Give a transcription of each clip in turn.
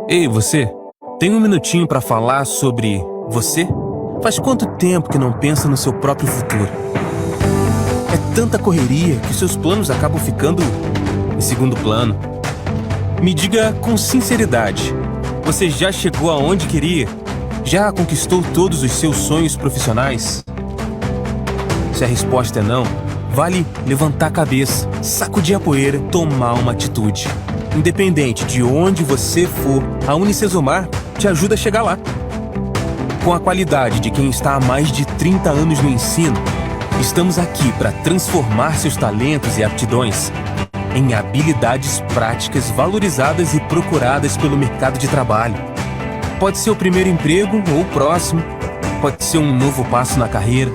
Ei, você, tem um minutinho pra falar sobre você? Faz quanto tempo que não pensa no seu próprio futuro? É tanta correria que seus planos acabam ficando em segundo plano. Me diga com sinceridade, você já chegou aonde queria? Já conquistou todos os seus sonhos profissionais? Se a resposta é não, vale levantar a cabeça, sacudir a poeira, tomar uma atitude. Independente de onde você for, a Unicesumar te ajuda a chegar lá. Com a qualidade de quem está há mais de 30 anos no ensino, estamos aqui para transformar seus talentos e aptidões em habilidades práticas valorizadas e procuradas pelo mercado de trabalho. Pode ser o primeiro emprego ou o próximo, pode ser um novo passo na carreira,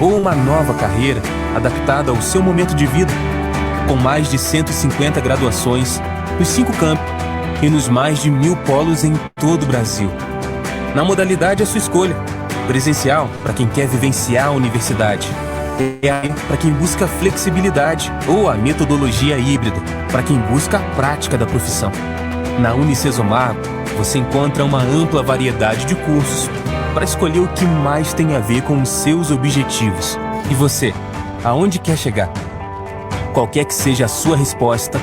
ou uma nova carreira adaptada ao seu momento de vida, com mais de 150 graduações nos 5 campi e nos mais de 1.000 polos em todo o Brasil. Na modalidade é sua escolha: presencial para quem quer vivenciar a universidade, EAD para quem busca flexibilidade, ou a metodologia híbrida para quem busca a prática da profissão. Na Unicesumar você encontra uma ampla variedade de cursos para escolher o que mais tem a ver com os seus objetivos. E você, aonde quer chegar? Qualquer que seja a sua resposta,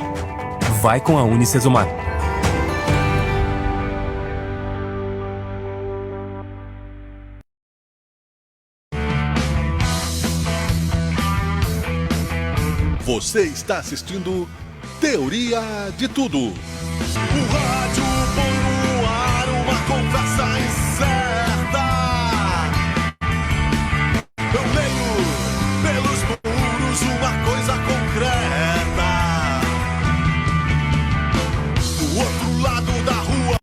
vai com a Unicesumar. Você está assistindo Teoria de Tudo. O rádio põe no ar uma conversa incerta. Eu leio pelos muros uma coisa concreta. Do outro lado da rua.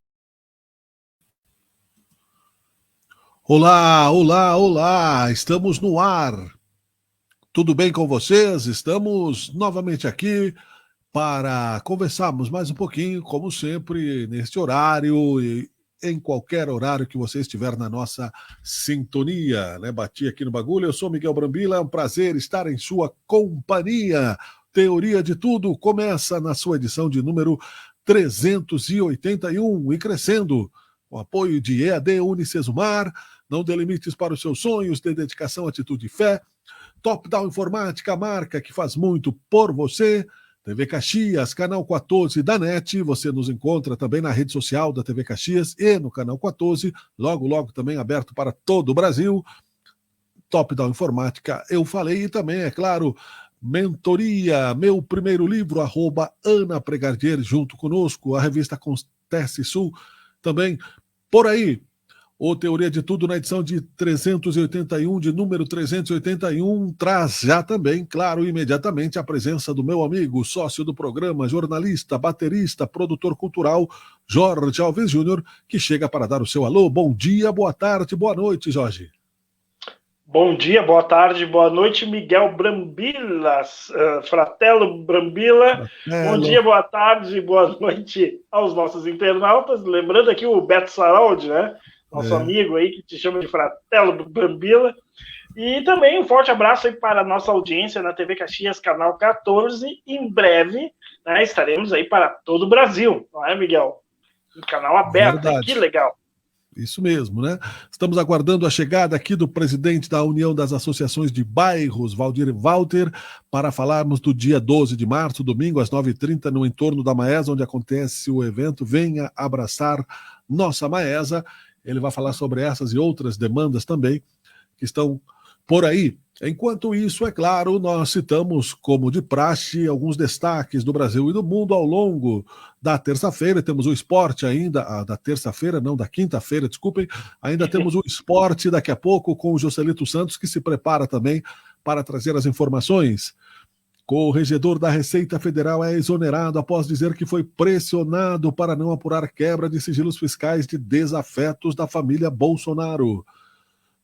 Olá, olá, olá! Estamos no ar. Tudo bem com vocês? Estamos novamente aqui para conversarmos mais um pouquinho, como sempre, neste horário e em qualquer horário que você estiver na nossa sintonia, né? Bati aqui no bagulho, eu sou Miguel Brambila, é um prazer estar em sua companhia. Teoria de Tudo começa na sua edição de número 381 e crescendo, com apoio de EAD Unicesumar. Não dê limites para os seus sonhos, dê dedicação, atitude e fé. Top Down Informática, a marca que faz muito por você. TV Caxias, canal 14 da NET, você nos encontra também na rede social da TV Caxias e no canal 14, logo, logo também aberto para todo o Brasil. Top Down Informática, eu falei, e também, é claro, Mentoria, meu primeiro livro, @Ana Pregardier, junto conosco, a revista Acontece Sul, também por aí. O Teoria de Tudo, na edição de 381, de número 381, traz já também, claro, imediatamente, a presença do meu amigo, sócio do programa, jornalista, baterista, produtor cultural, Jorge Alves Júnior, que chega para dar o seu alô. Bom dia, boa tarde, boa noite, Jorge. Bom dia, boa tarde, boa noite, Miguel Brambila, Fratello Brambila. Bom dia, boa tarde, boa noite aos nossos internautas. Lembrando aqui o Beto Saraldi, né? Nosso amigo aí, que te chama de Fratello Brambila. E também um forte abraço aí para a nossa audiência na TV Caxias, canal 14. Em breve, né, estaremos aí para todo o Brasil, não é, Miguel? Um canal aberto, que legal. Isso mesmo, né? Estamos aguardando a chegada aqui do presidente da União das Associações de Bairros, Valdir Walter, para falarmos do dia 12 de março, domingo, às 9h30, no entorno da Maesa, onde acontece o evento Venha Abraçar Nossa Maesa. Ele vai falar sobre essas e outras demandas também que estão por aí. Enquanto isso, é claro, nós citamos, como de praxe, alguns destaques do Brasil e do mundo ao longo da terça-feira. Temos o esporte ainda, da terça-feira, não, da quinta-feira, desculpem. Ainda temos o esporte daqui a pouco com o Joselito Santos, que se prepara também para trazer as informações. Corregedor da Receita Federal é exonerado após dizer que foi pressionado para não apurar quebra de sigilos fiscais de desafetos da família Bolsonaro.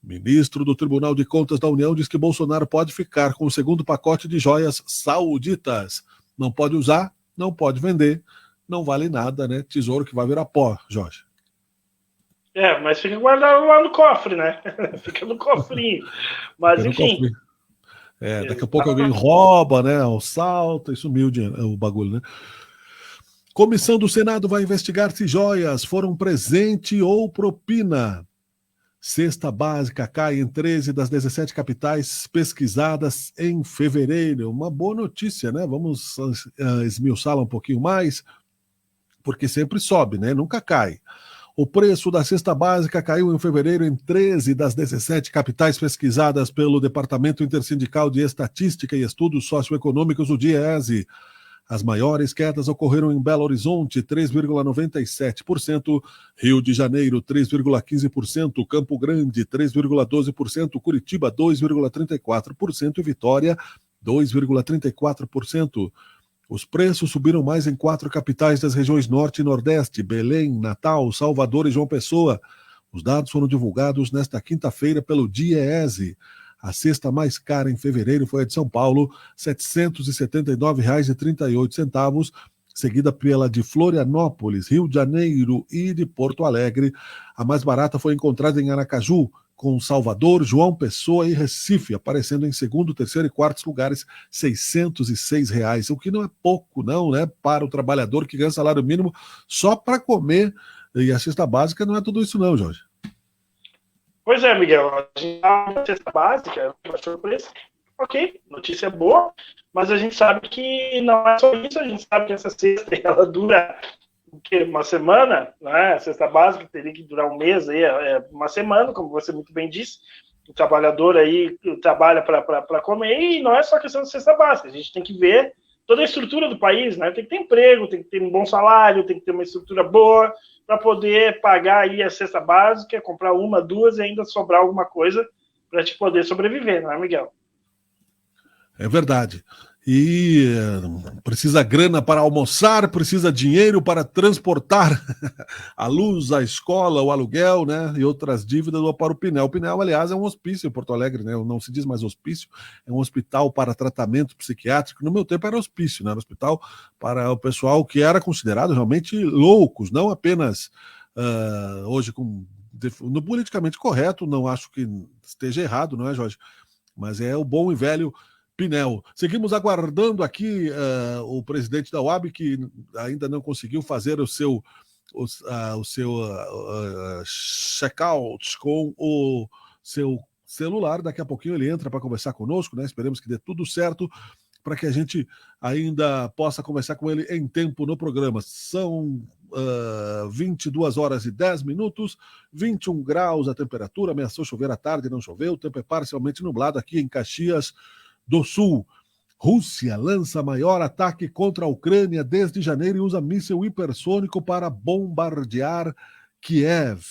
Ministro do Tribunal de Contas da União diz que Bolsonaro pode ficar com o segundo pacote de joias sauditas. Não pode usar, não pode vender, não vale nada, né? Tesouro que vai virar pó, Jorge. Mas fica guardado lá no cofre, né? Fica no cofrinho. Mas enfim... daqui a pouco alguém rouba, né? Assalta e sumiu o bagulho, né? Comissão do Senado vai investigar se joias foram presente ou propina. Cesta básica cai em 13 das 17 capitais pesquisadas em fevereiro. Uma boa notícia, né? Vamos esmiuçá-la um pouquinho mais, porque sempre sobe, né? Nunca cai. O preço da cesta básica caiu em fevereiro em 13 das 17 capitais pesquisadas pelo Departamento Intersindical de Estatística e Estudos Socioeconômicos, o DIEESE. As maiores quedas ocorreram em Belo Horizonte, 3,97%, Rio de Janeiro, 3,15%, Campo Grande, 3,12%, Curitiba, 2,34% e Vitória, 2,34%. Os preços subiram mais em 4 capitais das regiões Norte e Nordeste, Belém, Natal, Salvador e João Pessoa. Os dados foram divulgados nesta quinta-feira pelo DIEESE. A cesta mais cara em fevereiro foi a de São Paulo, R$ 779,38, seguida pela de Florianópolis, Rio de Janeiro e de Porto Alegre. A mais barata foi encontrada em Aracaju, com Salvador, João Pessoa e Recife, aparecendo em segundo, terceiro e quarto lugares, R$ 606, o que não é pouco, não, né? Para o trabalhador que ganha salário mínimo só para comer. E a cesta básica não é tudo isso, não, Jorge. Pois é, Miguel, a gente tá na cesta básica, baixou o preço, ok, notícia boa, mas a gente sabe que não é só isso, a gente sabe que essa cesta ela dura uma semana, né? A cesta básica teria que durar um mês, aí, uma semana, como você muito bem disse, o trabalhador aí trabalha para comer, e não é só questão de cesta básica, a gente tem que ver toda a estrutura do país, né? Tem que ter emprego, tem que ter um bom salário, tem que ter uma estrutura boa, para poder pagar aí a cesta básica, comprar uma, duas e ainda sobrar alguma coisa para te poder sobreviver, não é, Miguel? É verdade. E precisa grana para almoçar, precisa dinheiro para transportar a luz, a escola, o aluguel, né? E outras dívidas para o Pinel. O Pinel, aliás, é um hospício em Porto Alegre, né? Não se diz mais hospício, é um hospital para tratamento psiquiátrico. No meu tempo era hospício, né? Era hospital para o pessoal que era considerado realmente loucos, não apenas hoje no politicamente correto, não acho que esteja errado, não é, Jorge? Mas é o bom e velho Pinel. Seguimos aguardando aqui o presidente da UAB, que ainda não conseguiu fazer o seu check-out com o seu celular. Daqui a pouquinho ele entra para conversar conosco, né? Esperemos que dê tudo certo para que a gente ainda possa conversar com ele em tempo no programa. São 22 horas e 10 minutos, 21 graus a temperatura, ameaçou chover à tarde, não choveu, o tempo é parcialmente nublado aqui em Caxias do Sul. Rússia lança maior ataque contra a Ucrânia desde janeiro e usa míssil hipersônico para bombardear Kiev.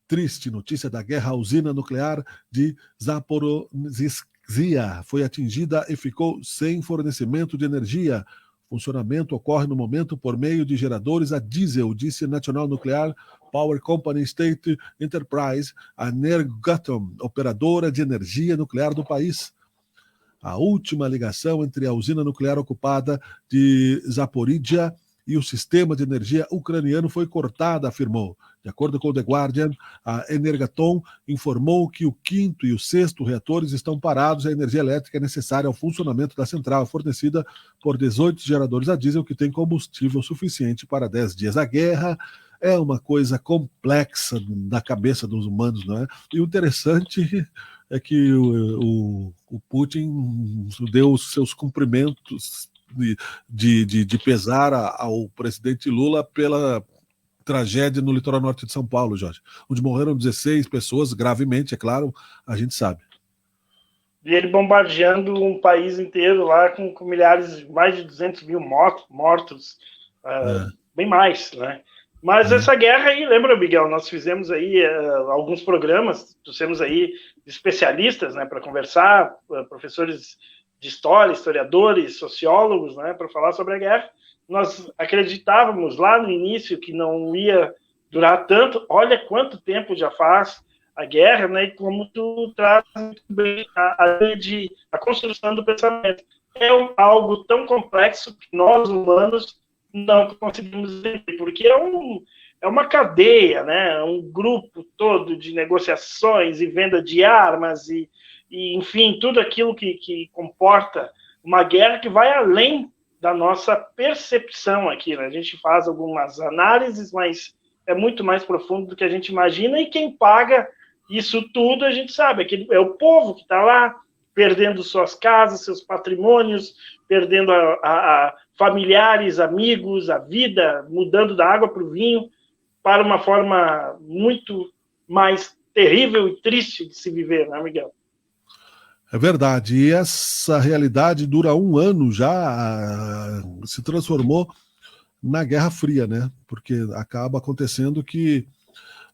Triste notícia da guerra. A usina nuclear de Zaporizhzhia foi atingida e ficou sem fornecimento de energia. Funcionamento ocorre no momento por meio de geradores a diesel, disse National Nuclear Power Company State Enterprise, a Energoatom, operadora de energia nuclear do país. A última ligação entre a usina nuclear ocupada de Zaporizhzhia e o sistema de energia ucraniano foi cortada, afirmou. De acordo com o The Guardian, a Energoatom informou que o 5º e o 6º reatores estão parados e a energia elétrica necessária ao funcionamento da central é fornecida por 18 geradores a diesel que têm combustível suficiente para 10 dias. A guerra é uma coisa complexa na cabeça dos humanos, não é? E o interessante é que o Putin deu os seus cumprimentos de pesar ao presidente Lula pela tragédia no litoral norte de São Paulo, Jorge, onde morreram 16 pessoas, gravemente, é claro, a gente sabe. E ele bombardeando um país inteiro lá com milhares, mais de 200 mil mortos, bem mais, né? Mas essa guerra aí, lembra, Miguel, nós fizemos aí alguns programas, trouxemos aí especialistas, né, para conversar, professores de história, historiadores, sociólogos, né, para falar sobre a guerra. Nós acreditávamos lá no início que não ia durar tanto. Olha quanto tempo já faz a guerra, né, e como tu traz muito bem a construção do pensamento. É algo tão complexo que nós, humanos, não conseguimos entender, porque é uma cadeia, né? Um grupo todo de negociações e venda de armas e enfim, tudo aquilo que comporta uma guerra que vai além da nossa percepção aqui, né? A gente faz algumas análises, mas é muito mais profundo do que a gente imagina, e quem paga isso tudo, a gente sabe, é o povo que está lá, perdendo suas casas, seus patrimônios, perdendo a familiares, amigos, a vida, mudando da água para o vinho, para uma forma muito mais terrível e triste de se viver, né, Miguel? É verdade, e essa realidade dura 1 ano já, se transformou na Guerra Fria, né? Porque acaba acontecendo que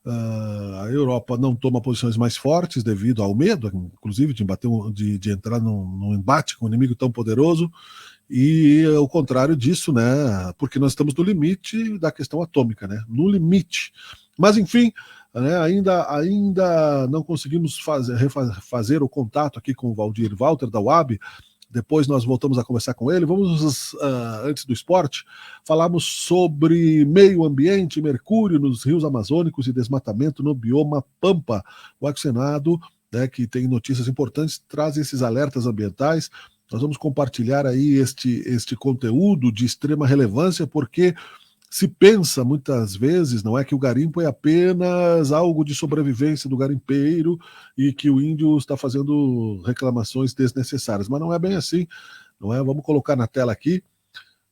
a Europa não toma posições mais fortes devido ao medo, inclusive de entrar num embate com um inimigo tão poderoso, e o contrário disso, né? Porque nós estamos no limite da questão atômica, né? No limite. Mas, enfim, né, ainda não conseguimos fazer o contato aqui com o Valdir Walter, da UAB. Depois nós voltamos a conversar com ele. Vamos, antes do esporte, falarmos sobre meio ambiente, mercúrio nos rios amazônicos e desmatamento no bioma Pampa. O Senado, né, que tem notícias importantes, traz esses alertas ambientais. Nós vamos compartilhar aí este conteúdo de extrema relevância, porque se pensa muitas vezes, não é, que o garimpo é apenas algo de sobrevivência do garimpeiro e que o índio está fazendo reclamações desnecessárias, mas não é bem assim, não é? Vamos colocar na tela aqui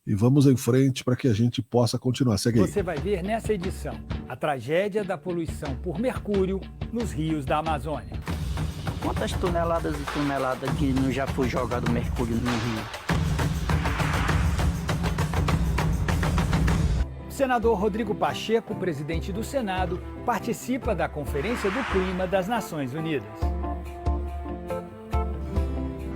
e vamos em frente para que a gente possa continuar. Segue aí. Você vai ver nessa edição a tragédia da poluição por mercúrio nos rios da Amazônia. Quantas toneladas e toneladas que não já foi jogado mercúrio no rio? O senador Rodrigo Pacheco, presidente do Senado, participa da Conferência do Clima das Nações Unidas.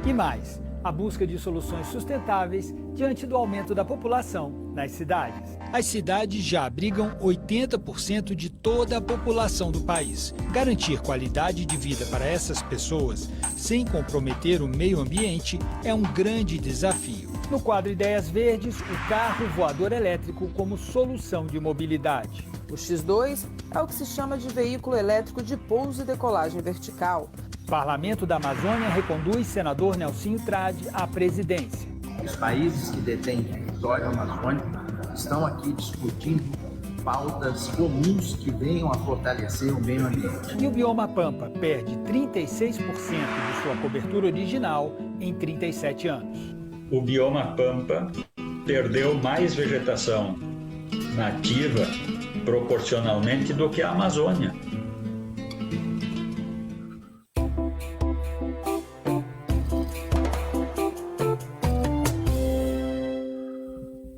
E mais, a busca de soluções sustentáveis diante do aumento da população nas cidades. As cidades já abrigam 80% de toda a população do país. Garantir qualidade de vida para essas pessoas, sem comprometer o meio ambiente, é um grande desafio. No quadro Ideias Verdes, o carro voador elétrico como solução de mobilidade. O X2 é o que se chama de veículo elétrico de pouso e decolagem vertical. Parlamento da Amazônia reconduz senador Nelsinho Trade à presidência. Os países que detêm território amazônico estão aqui discutindo pautas comuns que venham a fortalecer o meio ambiente. E o bioma Pampa perde 36% de sua cobertura original em 37 anos. O bioma Pampa perdeu mais vegetação nativa proporcionalmente do que a Amazônia.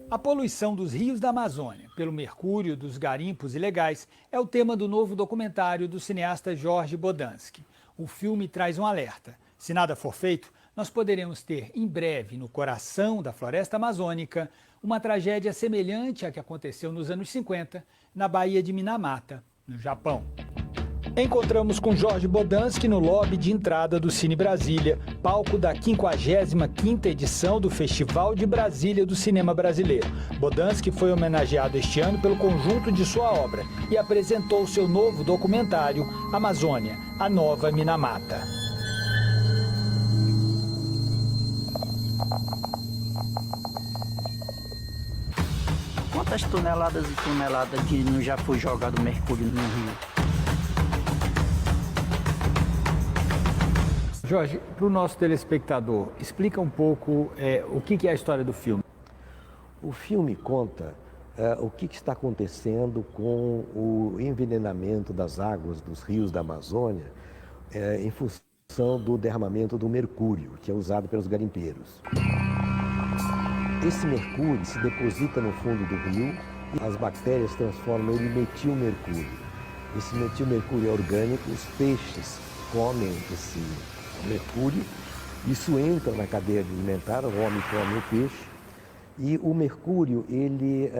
A poluição dos rios da Amazônia pelo mercúrio dos garimpos ilegais é o tema do novo documentário do cineasta Jorge Bodansky. O filme traz um alerta. Se nada for feito, nós poderemos ter em breve, no coração da floresta amazônica, uma tragédia semelhante à que aconteceu nos anos 50, na Baía de Minamata, no Japão. Encontramos com Jorge Bodansky no lobby de entrada do Cine Brasília, palco da 55ª edição do Festival de Brasília do Cinema Brasileiro. Bodansky foi homenageado este ano pelo conjunto de sua obra e apresentou seu novo documentário, Amazônia, a Nova Minamata. Quantas toneladas e toneladas que não já foi jogado mercúrio no rio? Jorge, para o nosso telespectador, explica um pouco o que é a história do filme. O filme conta o que está acontecendo com o envenenamento das águas dos rios da Amazônia em função do derramamento do mercúrio, que é usado pelos garimpeiros. Esse mercúrio se deposita no fundo do rio e as bactérias transformam ele em metilmercúrio. Esse metilmercúrio é orgânico, os peixes comem esse mercúrio, isso entra na cadeia alimentar, o homem come o peixe, e o mercúrio ele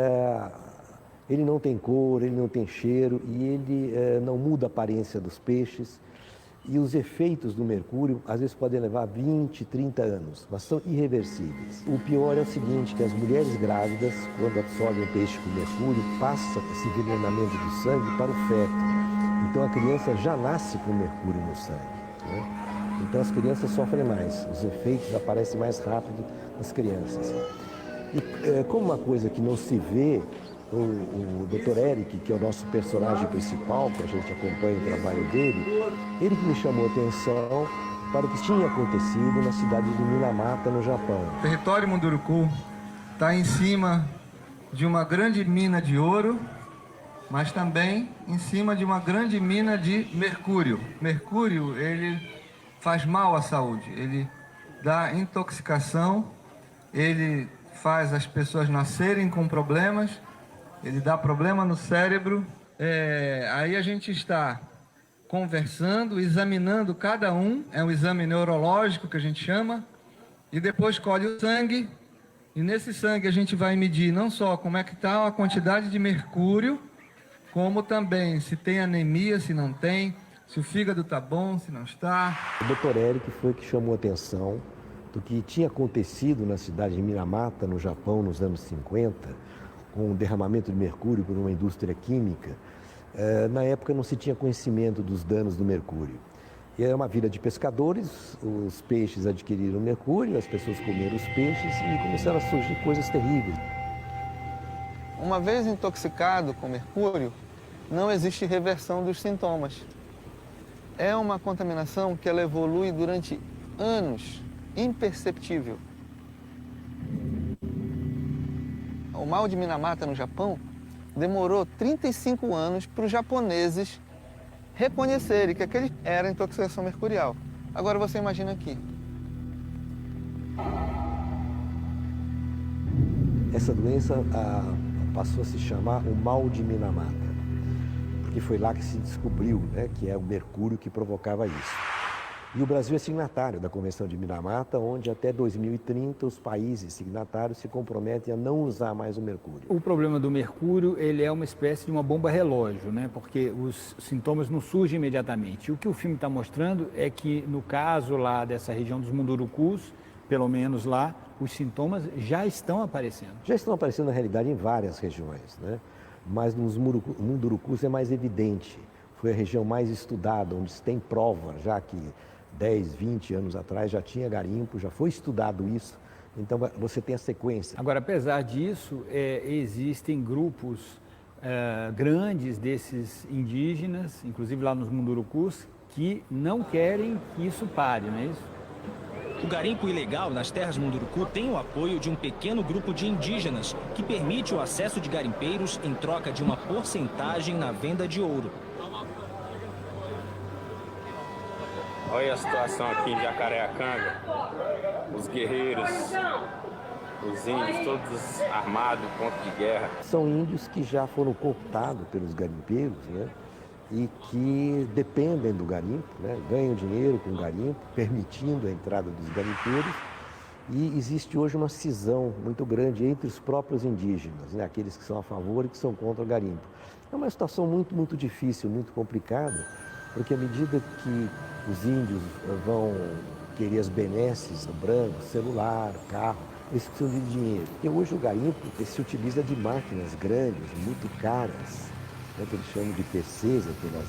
não tem cor, ele não tem cheiro e ele não muda a aparência dos peixes. E os efeitos do mercúrio, às vezes, podem levar 20, 30 anos, mas são irreversíveis. O pior é o seguinte, que as mulheres grávidas, quando absorvem peixe com mercúrio, passam esse envenenamento do sangue para o feto. Então, a criança já nasce com mercúrio no sangue, né? Então, as crianças sofrem mais, os efeitos aparecem mais rápido nas crianças. E como uma coisa que não se vê, o Dr. Eric, que é o nosso personagem principal, que a gente acompanha o trabalho dele, ele que me chamou a atenção para o que tinha acontecido na cidade de Minamata, no Japão. O território Munduruku está em cima de uma grande mina de ouro, mas também em cima de uma grande mina de mercúrio. Mercúrio, ele faz mal à saúde, ele dá intoxicação, ele faz as pessoas nascerem com problemas, ele dá problema no cérebro. Aí a gente está conversando, examinando cada um, é um exame neurológico que a gente chama, e depois colhe o sangue, e nesse sangue a gente vai medir não só como é que está a quantidade de mercúrio, como também se tem anemia, se não tem, se o fígado está bom, se não está. O Dr. Eric foi que chamou a atenção do que tinha acontecido na cidade de Minamata, no Japão, nos anos 50, com o derramamento de mercúrio por uma indústria química. Na época não se tinha conhecimento dos danos do mercúrio. E era uma vila de pescadores, os peixes adquiriram mercúrio, as pessoas comeram os peixes e começaram a surgir coisas terríveis. Uma vez intoxicado com mercúrio, não existe reversão dos sintomas. É uma contaminação que ela evolui durante anos, imperceptível. O mal de Minamata, no Japão, demorou 35 anos para os japoneses reconhecerem que aquele era intoxicação mercurial. Agora você imagina aqui. Essa doença passou a se chamar o mal de Minamata, porque foi lá que se descobriu, né, que é o mercúrio que provocava isso. E o Brasil é signatário da Convenção de Minamata, onde até 2030 os países signatários se comprometem a não usar mais o mercúrio. O problema do mercúrio, ele é uma espécie de uma bomba relógio, né? Porque os sintomas não surgem imediatamente. O que o filme está mostrando é que, no caso lá dessa região dos Mundurucus, pelo menos lá, os sintomas já estão aparecendo. Já estão aparecendo, na realidade, em várias regiões, né? Mas nos Mundurucus é mais evidente. Foi a região mais estudada, onde se tem prova, já que 10, 20 anos atrás já tinha garimpo, já foi estudado isso, então você tem a sequência. Agora, apesar disso, existem grupos grandes desses indígenas, inclusive lá nos Mundurucus, que não querem que isso pare, não é isso? O garimpo ilegal nas terras Munduruku tem o apoio de um pequeno grupo de indígenas que permite o acesso de garimpeiros em troca de uma porcentagem na venda de ouro. Olha a situação aqui em Jacareacanga, os guerreiros, os índios todos armados, ponto de guerra. São índios que já foram cooptados pelos garimpeiros, né? E que dependem do garimpo, né? Ganham dinheiro com o garimpo, permitindo a entrada dos garimpeiros. E existe hoje uma cisão muito grande entre os próprios indígenas, né? Aqueles que são a favor e que são contra o garimpo. É uma situação muito, muito difícil, muito complicada, porque à medida que os índios vão querer as benesses do branco, celular, carro, eles precisam de dinheiro. E hoje o garimpo se utiliza de máquinas grandes, muito caras, né, que eles chamam de PCs, aquelas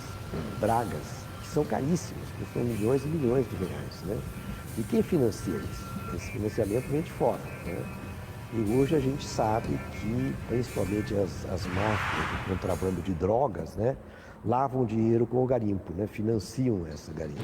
dragas, que são caríssimas, custam milhões e milhões de reais. Né? E quem financia isso? Esse financiamento vem de fora. Né? E hoje a gente sabe que, principalmente as máfias de contrabando de drogas, né, lavam dinheiro com o garimpo, né? Financiam essa garimpo.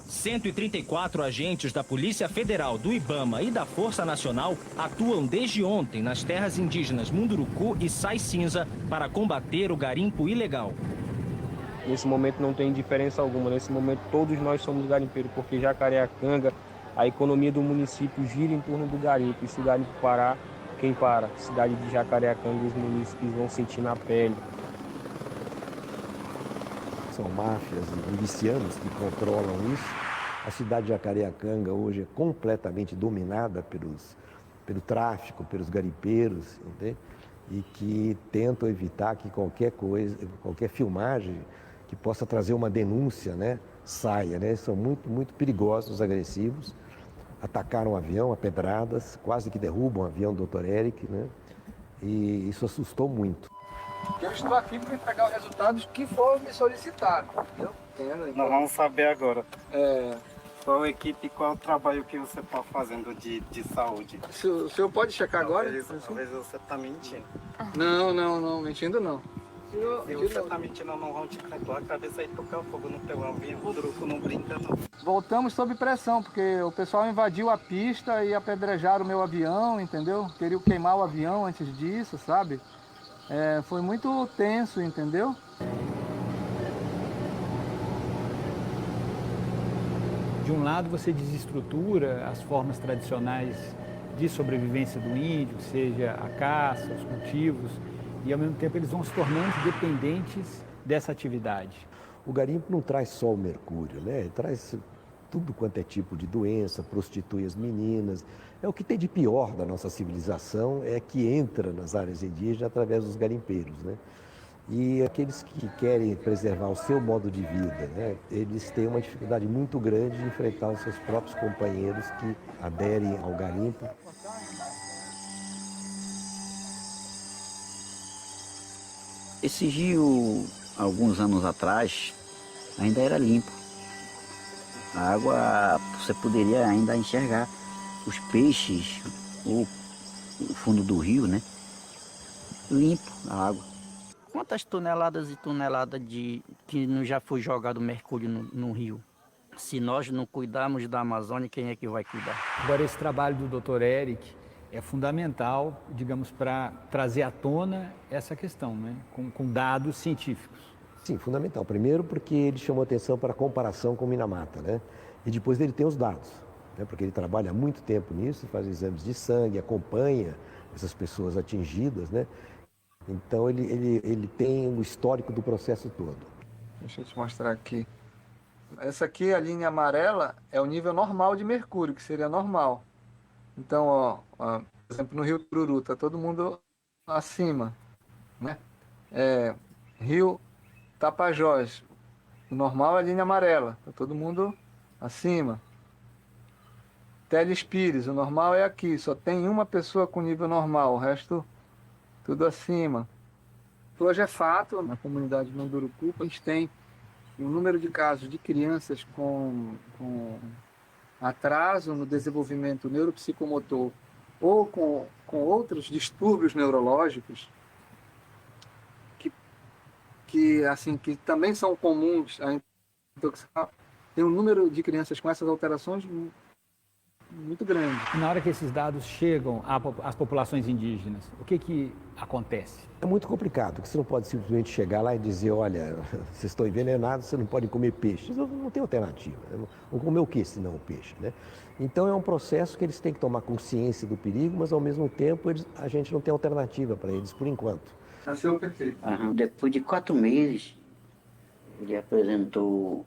134 agentes da Polícia Federal, do IBAMA e da Força Nacional atuam desde ontem nas terras indígenas Munduruku e Sai Cinza para combater o garimpo ilegal. Nesse momento não tem diferença alguma, nesse momento todos nós somos garimpeiros, porque Jacareacanga, a economia do município gira em torno do garimpo, e se o garimpo parar, quem para? Cidade de Jacareacanga, os munícipes vão sentir na pele. São máfias e milicianos que controlam isso. A cidade de Jacareacanga hoje é completamente dominada pelo tráfico, pelos garimpeiros, entende? E que tentam evitar que qualquer coisa, qualquer filmagem que possa trazer uma denúncia, né, saia. Né? São muito, muito perigosos, agressivos. Atacaram o avião a pedradas, quase que derrubam o avião do Dr. Eric, né? E isso assustou muito. Eu estou aqui para entregar os resultados que foram me solicitados. Nós vamos saber agora. Qual equipe, qual trabalho que você está fazendo de saúde? O senhor pode checar agora? Talvez você está mentindo. Não, mentindo não. Se você está mentindo, não vão te catar a cabeça e tocar fogo no teu avião. O truco não brinca, não. Voltamos sob pressão, porque o pessoal invadiu a pista e apedrejaram o meu avião, entendeu? Queriam queimar o avião antes disso, sabe? Foi muito tenso, entendeu? De um lado, você desestrutura as formas tradicionais de sobrevivência do índio, seja a caça, os cultivos, e ao mesmo tempo eles vão se tornando dependentes dessa atividade. O garimpo não traz só o mercúrio, né? Ele traz tudo quanto é tipo de doença, prostitui as meninas. O que tem de pior da nossa civilização é que entra nas áreas indígenas através dos garimpeiros, né? E aqueles que querem preservar o seu modo de vida, né, eles têm uma dificuldade muito grande de enfrentar os seus próprios companheiros que aderem ao garimpo. Esse rio, alguns anos atrás, ainda era limpo. A água, você poderia ainda enxergar os peixes, ou o fundo do rio, né? Limpo a água. Quantas toneladas e toneladas que não já foi jogado mercúrio no rio? Se nós não cuidarmos da Amazônia, quem é que vai cuidar? Agora, esse trabalho do Dr. Eric é fundamental, digamos, para trazer à tona essa questão, né? Com dados científicos. Sim, fundamental. Primeiro porque ele chamou atenção para a comparação com o Minamata, né? E depois ele tem os dados, né? Porque ele trabalha há muito tempo nisso, faz exames de sangue, acompanha essas pessoas atingidas, né? Então ele tem o histórico do processo todo. Deixa eu te mostrar aqui. Essa aqui, a linha amarela, é o nível normal de mercúrio, que seria normal. Então, ó, por exemplo, no Rio Tururu, tá todo mundo acima, né? Rio Tapajós, o normal é a linha amarela, tá todo mundo acima. Teles Pires, o normal é aqui, só tem uma pessoa com nível normal, o resto tudo acima. Hoje é fato, na comunidade de Munduruku, a gente tem um número de casos de crianças com atraso no desenvolvimento neuropsicomotor ou com outros distúrbios neurológicos que também são comuns a intoxicação. Tem um número de crianças com essas alterações muito grande. E na hora que esses dados chegam às populações indígenas, o que acontece? É muito complicado, porque você não pode simplesmente chegar lá e dizer, olha, vocês estão envenenados, vocês não podem comer peixe. Não tem alternativa. Vão comer o que se não o peixe, né? Então é um processo que eles têm que tomar consciência do perigo, mas ao mesmo tempo a gente não tem alternativa para eles por enquanto. Nasceu perfeito. Depois de 4 meses, ele apresentou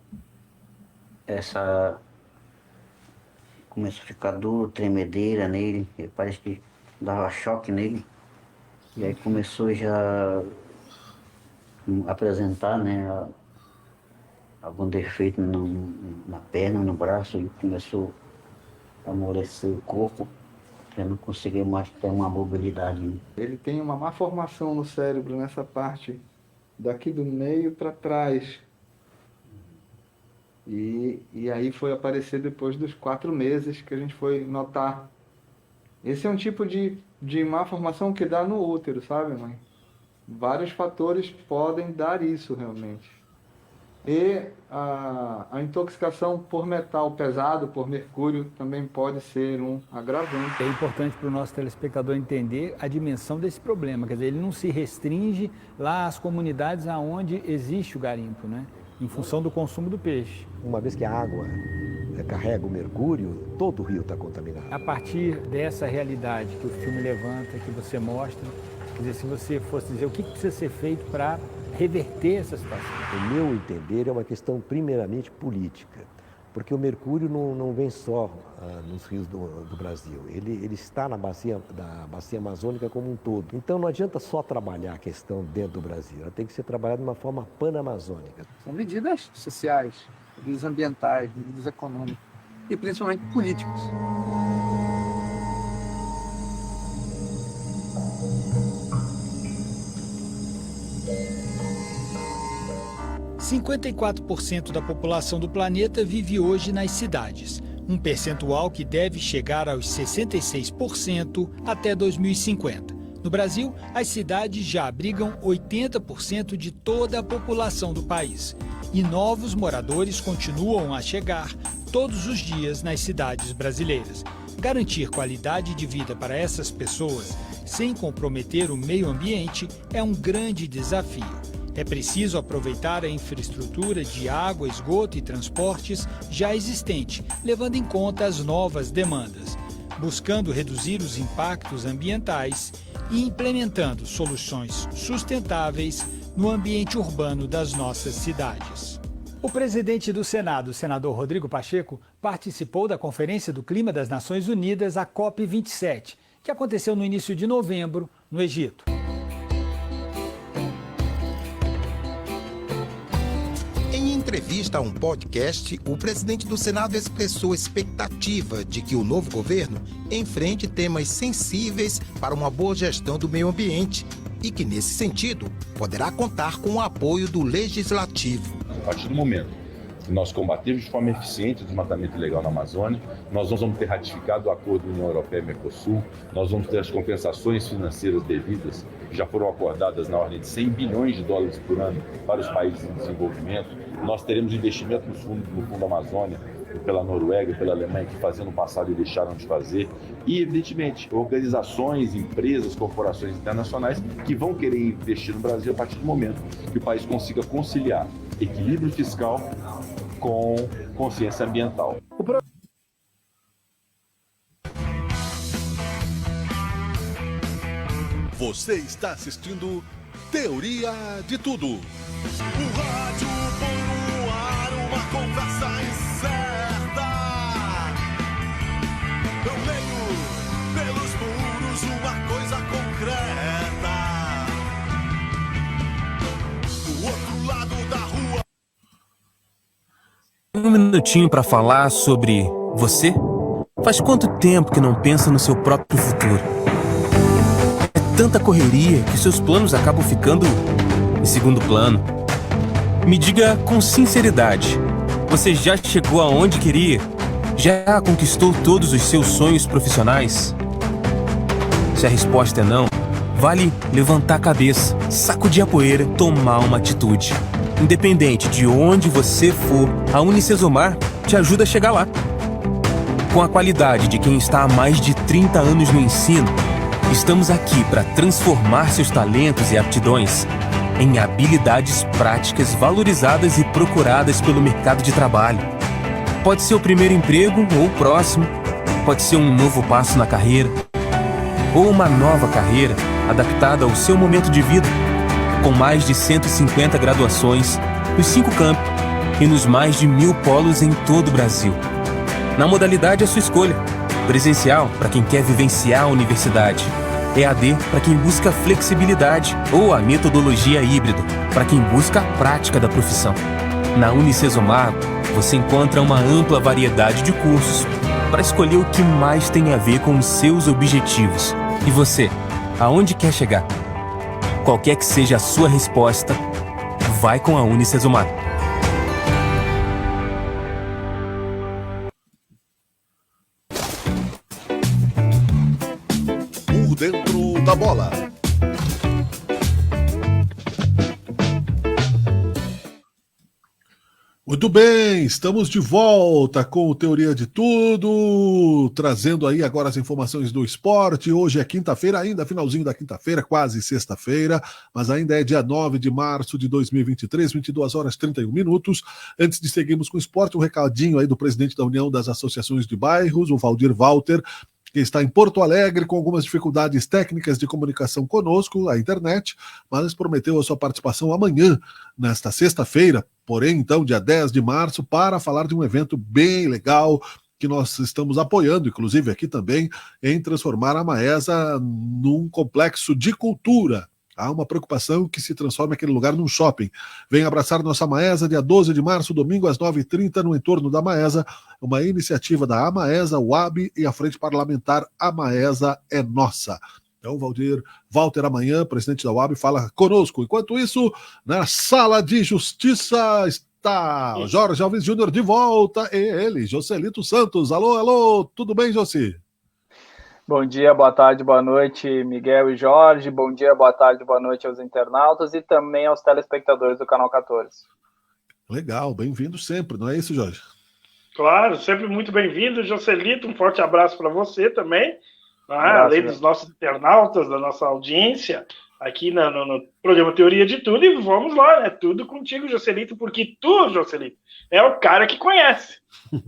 começou a ficar duro, tremedeira nele, parece que dava choque nele. E aí começou já a apresentar, né, algum defeito na perna, no braço, e começou a amolecer o corpo, para não conseguir mais ter uma mobilidade. Ele tem uma má formação no cérebro, nessa parte daqui do meio para trás. E aí foi aparecer depois dos 4 meses que a gente foi notar. Esse é um tipo de má formação que dá no útero, sabe, mãe? Vários fatores podem dar isso realmente. E a intoxicação por metal pesado, por mercúrio, também pode ser um agravante. É importante para o nosso telespectador entender a dimensão desse problema. Quer dizer, ele não se restringe lá às comunidades onde existe o garimpo, né? Em função do consumo do peixe. Uma vez que a água carrega o mercúrio, todo o rio está contaminado. A partir dessa realidade que o filme levanta, que você mostra, quer dizer, se você fosse dizer o que precisa ser feito para reverter essa situação? O meu entender é uma questão primeiramente política, porque o mercúrio não vem só nos rios do Brasil, ele está na bacia amazônica como um todo. Então não adianta só trabalhar a questão dentro do Brasil, ela tem que ser trabalhada de uma forma pan-amazônica. São medidas sociais, medidas ambientais, medidas econômicas e principalmente políticas. 54% da população do planeta vive hoje nas cidades, um percentual que deve chegar aos 66% até 2050. No Brasil, as cidades já abrigam 80% de toda a população do país. E novos moradores continuam a chegar todos os dias nas cidades brasileiras. Garantir qualidade de vida para essas pessoas, sem comprometer o meio ambiente, é um grande desafio. É preciso aproveitar a infraestrutura de água, esgoto e transportes já existente, levando em conta as novas demandas, buscando reduzir os impactos ambientais e implementando soluções sustentáveis no ambiente urbano das nossas cidades. O presidente do Senado, o senador Rodrigo Pacheco, participou da Conferência do Clima das Nações Unidas, a COP27, que aconteceu no início de novembro, no Egito. Em entrevista a um podcast, o presidente do Senado expressou expectativa de que o novo governo enfrente temas sensíveis para uma boa gestão do meio ambiente e que, nesse sentido, poderá contar com o apoio do Legislativo. A partir do momento que nós combatermos de forma eficiente o desmatamento ilegal na Amazônia, nós vamos ter ratificado o acordo União Europeia e Mercosul, nós vamos ter as compensações financeiras devidas, que já foram acordadas na ordem de 100 bilhões de dólares por ano para os países em desenvolvimento, nós teremos investimento no Fundo Amazônia, pela Noruega e pela Alemanha, que faziam no passado e deixaram de fazer, e, evidentemente, organizações, empresas, corporações internacionais que vão querer investir no Brasil a partir do momento que o país consiga conciliar equilíbrio fiscal com consciência ambiental. Você está assistindo Teoria de Tudo. O rádio põe no ar uma conversa incerta. Eu leio pelos muros uma coisa concreta. Do outro lado da rua. Um minutinho para falar sobre você? Faz quanto tempo que não pensa no seu próprio futuro? É tanta correria que seus planos acabam ficando em segundo plano. Me diga com sinceridade, você já chegou aonde queria? Já conquistou todos os seus sonhos profissionais? Se a resposta é não, vale levantar a cabeça, sacudir a poeira, tomar uma atitude. Independente de onde você for, a Unicesumar te ajuda a chegar lá. Com a qualidade de quem está há mais de 30 anos no ensino, estamos aqui para transformar seus talentos e aptidões em habilidades práticas valorizadas e procuradas pelo mercado de trabalho. Pode ser o primeiro emprego ou o próximo, pode ser um novo passo na carreira, ou uma nova carreira adaptada ao seu momento de vida, com mais de 150 graduações nos 5 campi e nos mais de 1.000 polos em todo o Brasil. Na modalidade à sua escolha, presencial para quem quer vivenciar a universidade, EAD para quem busca flexibilidade ou a metodologia híbrida para quem busca a prática da profissão. Na Unicesumar, você encontra uma ampla variedade de cursos para escolher o que mais tem a ver com os seus objetivos. E você, aonde quer chegar? Qualquer que seja a sua resposta, vai com a Unicesumar. Por dentro da bola. Muito bem, estamos de volta com o Teoria de Tudo, trazendo aí agora as informações do esporte. Hoje é quinta-feira, ainda finalzinho da quinta-feira, quase sexta-feira, mas ainda é dia 9 de março de 2023, 22 horas e 31 minutos. Antes de seguirmos com o esporte, um recadinho aí do presidente da União das Associações de Bairros, o Valdir Walter, que está em Porto Alegre com algumas dificuldades técnicas de comunicação conosco, a internet, mas prometeu a sua participação amanhã, nesta sexta-feira, porém, então, dia 10 de março, para falar de um evento bem legal que nós estamos apoiando, inclusive aqui também, em transformar a Maesa num complexo de cultura. Há uma preocupação que se transforme aquele lugar num shopping. Vem abraçar nossa Maesa, dia 12 de março, domingo, às 9h30, no entorno da Maesa, uma iniciativa da AMAESA, UAB e a Frente Parlamentar A Maesa é Nossa. Então, Walter amanhã, presidente da UAB, fala conosco. Enquanto isso, na Sala de Justiça está Jorge Alves Júnior de volta e ele, Joselito Santos. Alô, alô, tudo bem, Josi? Bom dia, boa tarde, boa noite, Miguel e Jorge. Bom dia, boa tarde, boa noite aos internautas e também aos telespectadores do Canal 14. Legal, bem-vindo sempre, não é isso, Jorge? Claro, sempre muito bem-vindo, Joselito. Um forte abraço para você também, além dos nossos internautas, da nossa audiência, aqui no programa Teoria de Tudo. E vamos lá, né? Tudo contigo, Joselito, porque tu, Joselito, é o cara que conhece.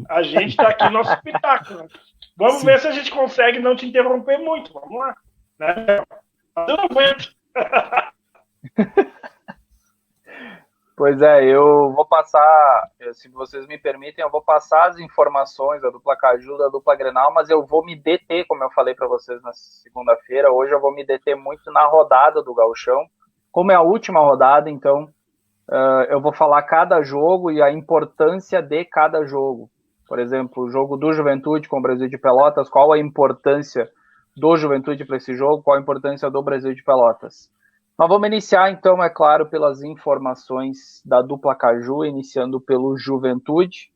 A gente está aqui no nosso espetáculo, né? Vamos ver se a gente consegue não te interromper muito. Vamos lá. Né? Eu não aguento. Pois é, eu vou passar, se vocês me permitem, eu vou passar as informações da dupla Caju, da dupla Grenal, mas eu vou me deter, como eu falei para vocês na segunda-feira. Hoje eu vou me deter muito na rodada do Gauchão. Como é a última rodada, então eu vou falar cada jogo e a importância de cada jogo. Por exemplo, o jogo do Juventude com o Brasil de Pelotas, qual a importância do Juventude para esse jogo, qual a importância do Brasil de Pelotas. Nós vamos iniciar, então, é claro, pelas informações da dupla Caju, iniciando pelo Juventude.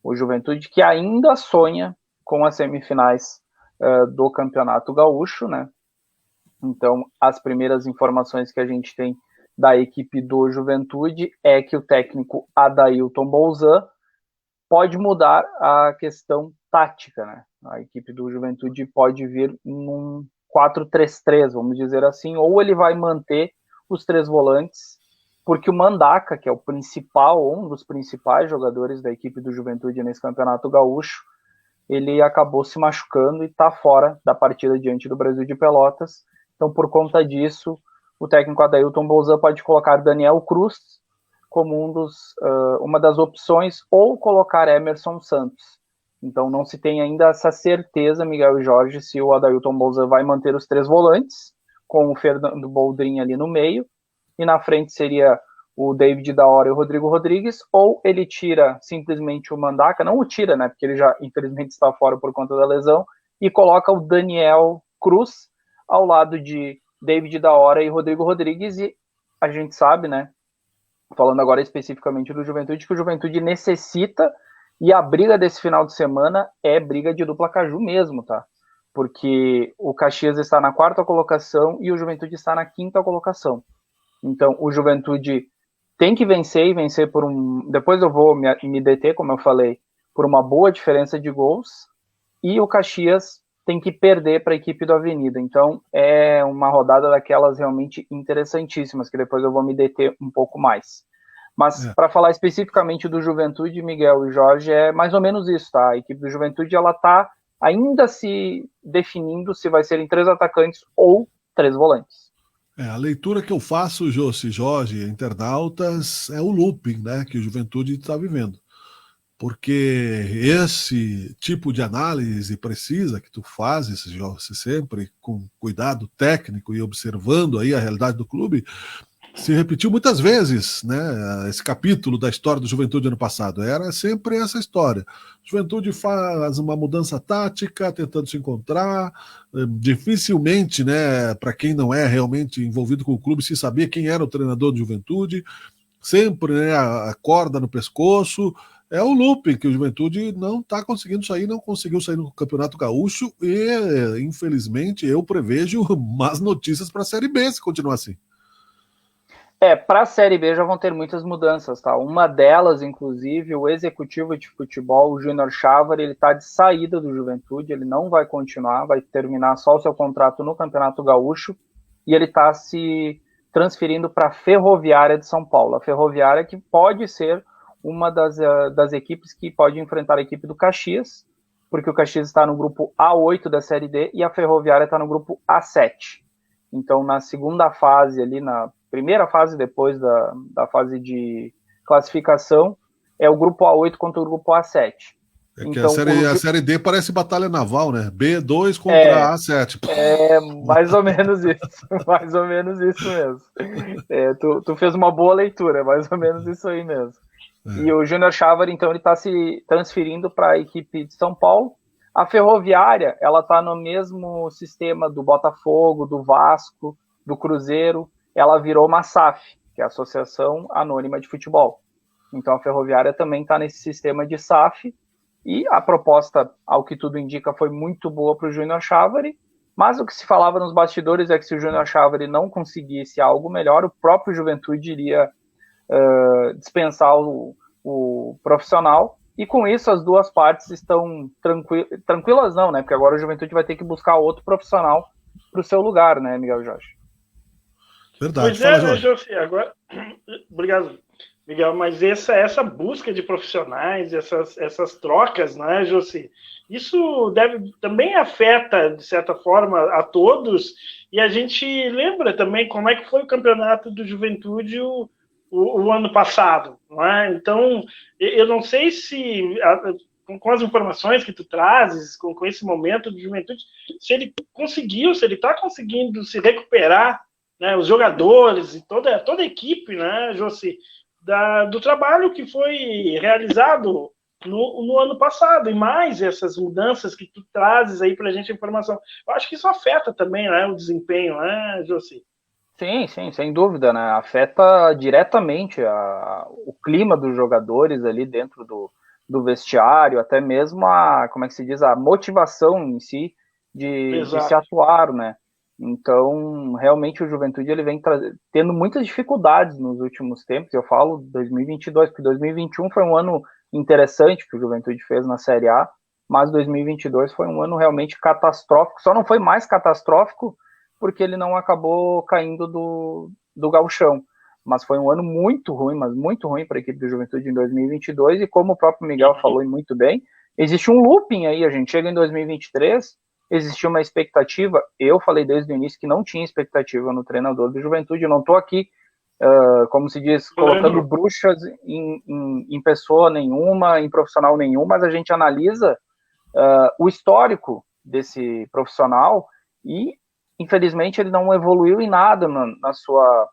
O Juventude que ainda sonha com as semifinais do Campeonato Gaúcho, né? Então, as primeiras informações que a gente tem da equipe do Juventude é que o técnico Adailton Bolzan pode mudar a questão tática, né? A equipe do Juventude pode vir num 4-3-3, vamos dizer assim, ou ele vai manter os 3 volantes, porque o Mandaca, que é o principal, um dos principais jogadores da equipe do Juventude nesse Campeonato Gaúcho, ele acabou se machucando e está fora da partida diante do Brasil de Pelotas. Então, por conta disso, o técnico Adailton Bolzan pode colocar Daniel Cruz como uma das opções, ou colocar Emerson Santos. Então não se tem ainda essa certeza, Miguel e Jorge, se o Adailton Bolzan vai manter os 3 volantes, com o Fernando Boldrin ali no meio, e na frente seria o David da Hora e o Rodrigo Rodrigues, ou ele tira simplesmente o Mandaca, não o tira, né, porque ele já infelizmente está fora por conta da lesão, e coloca o Daniel Cruz ao lado de David da Hora e Rodrigo Rodrigues, e a gente sabe, né, falando agora especificamente do Juventude, que o Juventude necessita, e a briga desse final de semana é briga de dupla Caju mesmo, tá? Porque o Caxias está na 4ª colocação e o Juventude está na 5ª colocação. Então, o Juventude tem que vencer, e vencer por depois eu vou me deter, como eu falei, por uma boa diferença de gols, e o Caxias tem que perder para a equipe do Avenida. Então, é uma rodada daquelas realmente interessantíssimas, que depois eu vou me deter um pouco mais. Mas, para falar especificamente do Juventude, Miguel e Jorge, é mais ou menos isso, tá? A equipe do Juventude, ela tá ainda se definindo se vai ser em 3 atacantes ou 3 volantes. A leitura que eu faço, Jorge, internautas, é o looping, né, que o Juventude está vivendo. Porque esse tipo de análise precisa que tu fazes, Jorge, sempre com cuidado técnico e observando aí a realidade do clube, se repetiu muitas vezes, né? Esse capítulo da história do Juventude ano passado era sempre essa história. Juventude faz uma mudança tática, tentando se encontrar, dificilmente, né? Para quem não é realmente envolvido com o clube, se sabia quem era o treinador do Juventude, sempre, né? A corda no pescoço. É o looping que o Juventude não está conseguindo sair, não conseguiu sair no Campeonato Gaúcho e, infelizmente, eu prevejo más notícias para a Série B se continuar assim. Para a Série B já vão ter muitas mudanças, tá? Uma delas, inclusive, o executivo de futebol, o Júnior Chávar, ele está de saída do Juventude, ele não vai continuar, vai terminar só o seu contrato no Campeonato Gaúcho, e ele está se transferindo para a Ferroviária de São Paulo. A Ferroviária que pode ser uma das equipes que pode enfrentar a equipe do Caxias, porque o Caxias está no grupo A8 da Série D e a Ferroviária está no grupo A7. Então, na segunda fase, ali na primeira fase depois da fase de classificação, é o grupo A8 contra o grupo A7. É que então, a série D parece batalha naval, né? B2 contra A7. Mais ou menos isso. Mais ou menos isso mesmo. Tu fez uma boa leitura, mais ou menos isso aí mesmo. E o Júnior Chávar, então, ele está se transferindo para a equipe de São Paulo. A Ferroviária, ela está no mesmo sistema do Botafogo, do Vasco, do Cruzeiro. Ela virou uma SAF, que é a Associação Anônima de Futebol. Então a Ferroviária também está nesse sistema de SAF, e a proposta, ao que tudo indica, foi muito boa para o Júnior Chávere, mas o que se falava nos bastidores é que se o Júnior Chávere não conseguisse algo melhor, o próprio Juventude iria dispensar o profissional, e com isso as duas partes estão tranquilas não, né? Porque agora o Juventude vai ter que buscar outro profissional para o seu lugar, né, Miguel Jorge? Verdade. Pois Fala, né, Jorge. agora, obrigado, Miguel, mas essa busca de profissionais, essas trocas, né, José, isso também afeta, de certa forma, a todos, e a gente lembra também como é que foi o campeonato do Juventude o ano passado, não é? Então, eu não sei se, com as informações que tu trazes, com esse momento do Juventude, se ele está conseguindo se recuperar, né, os jogadores e toda a equipe, né, José, do trabalho que foi realizado no ano passado, e mais essas mudanças que tu trazes aí para a gente a informação. Eu acho que isso afeta também, né, o desempenho, né, José? Sim, sem dúvida, né? Afeta diretamente o clima dos jogadores ali dentro do vestiário, até mesmo a motivação em si de se atuar, né? Então, realmente o Juventude ele vem tendo muitas dificuldades nos últimos tempos. Eu falo 2022, porque 2021 foi um ano interessante que o Juventude fez na Série A, mas 2022 foi um ano realmente catastrófico. Só não foi mais catastrófico porque ele não acabou caindo do gauchão. Mas foi um ano muito ruim, mas muito ruim para a equipe do Juventude em 2022, e como o próprio Miguel falou muito bem, existe um looping aí, a gente chega em 2023, existia uma expectativa, eu falei desde o início que não tinha expectativa no treinador do Juventude, eu não estou aqui, como se diz, colocando bruxas em pessoa nenhuma, em profissional nenhum, mas a gente analisa o histórico desse profissional e, infelizmente, ele não evoluiu em nada na sua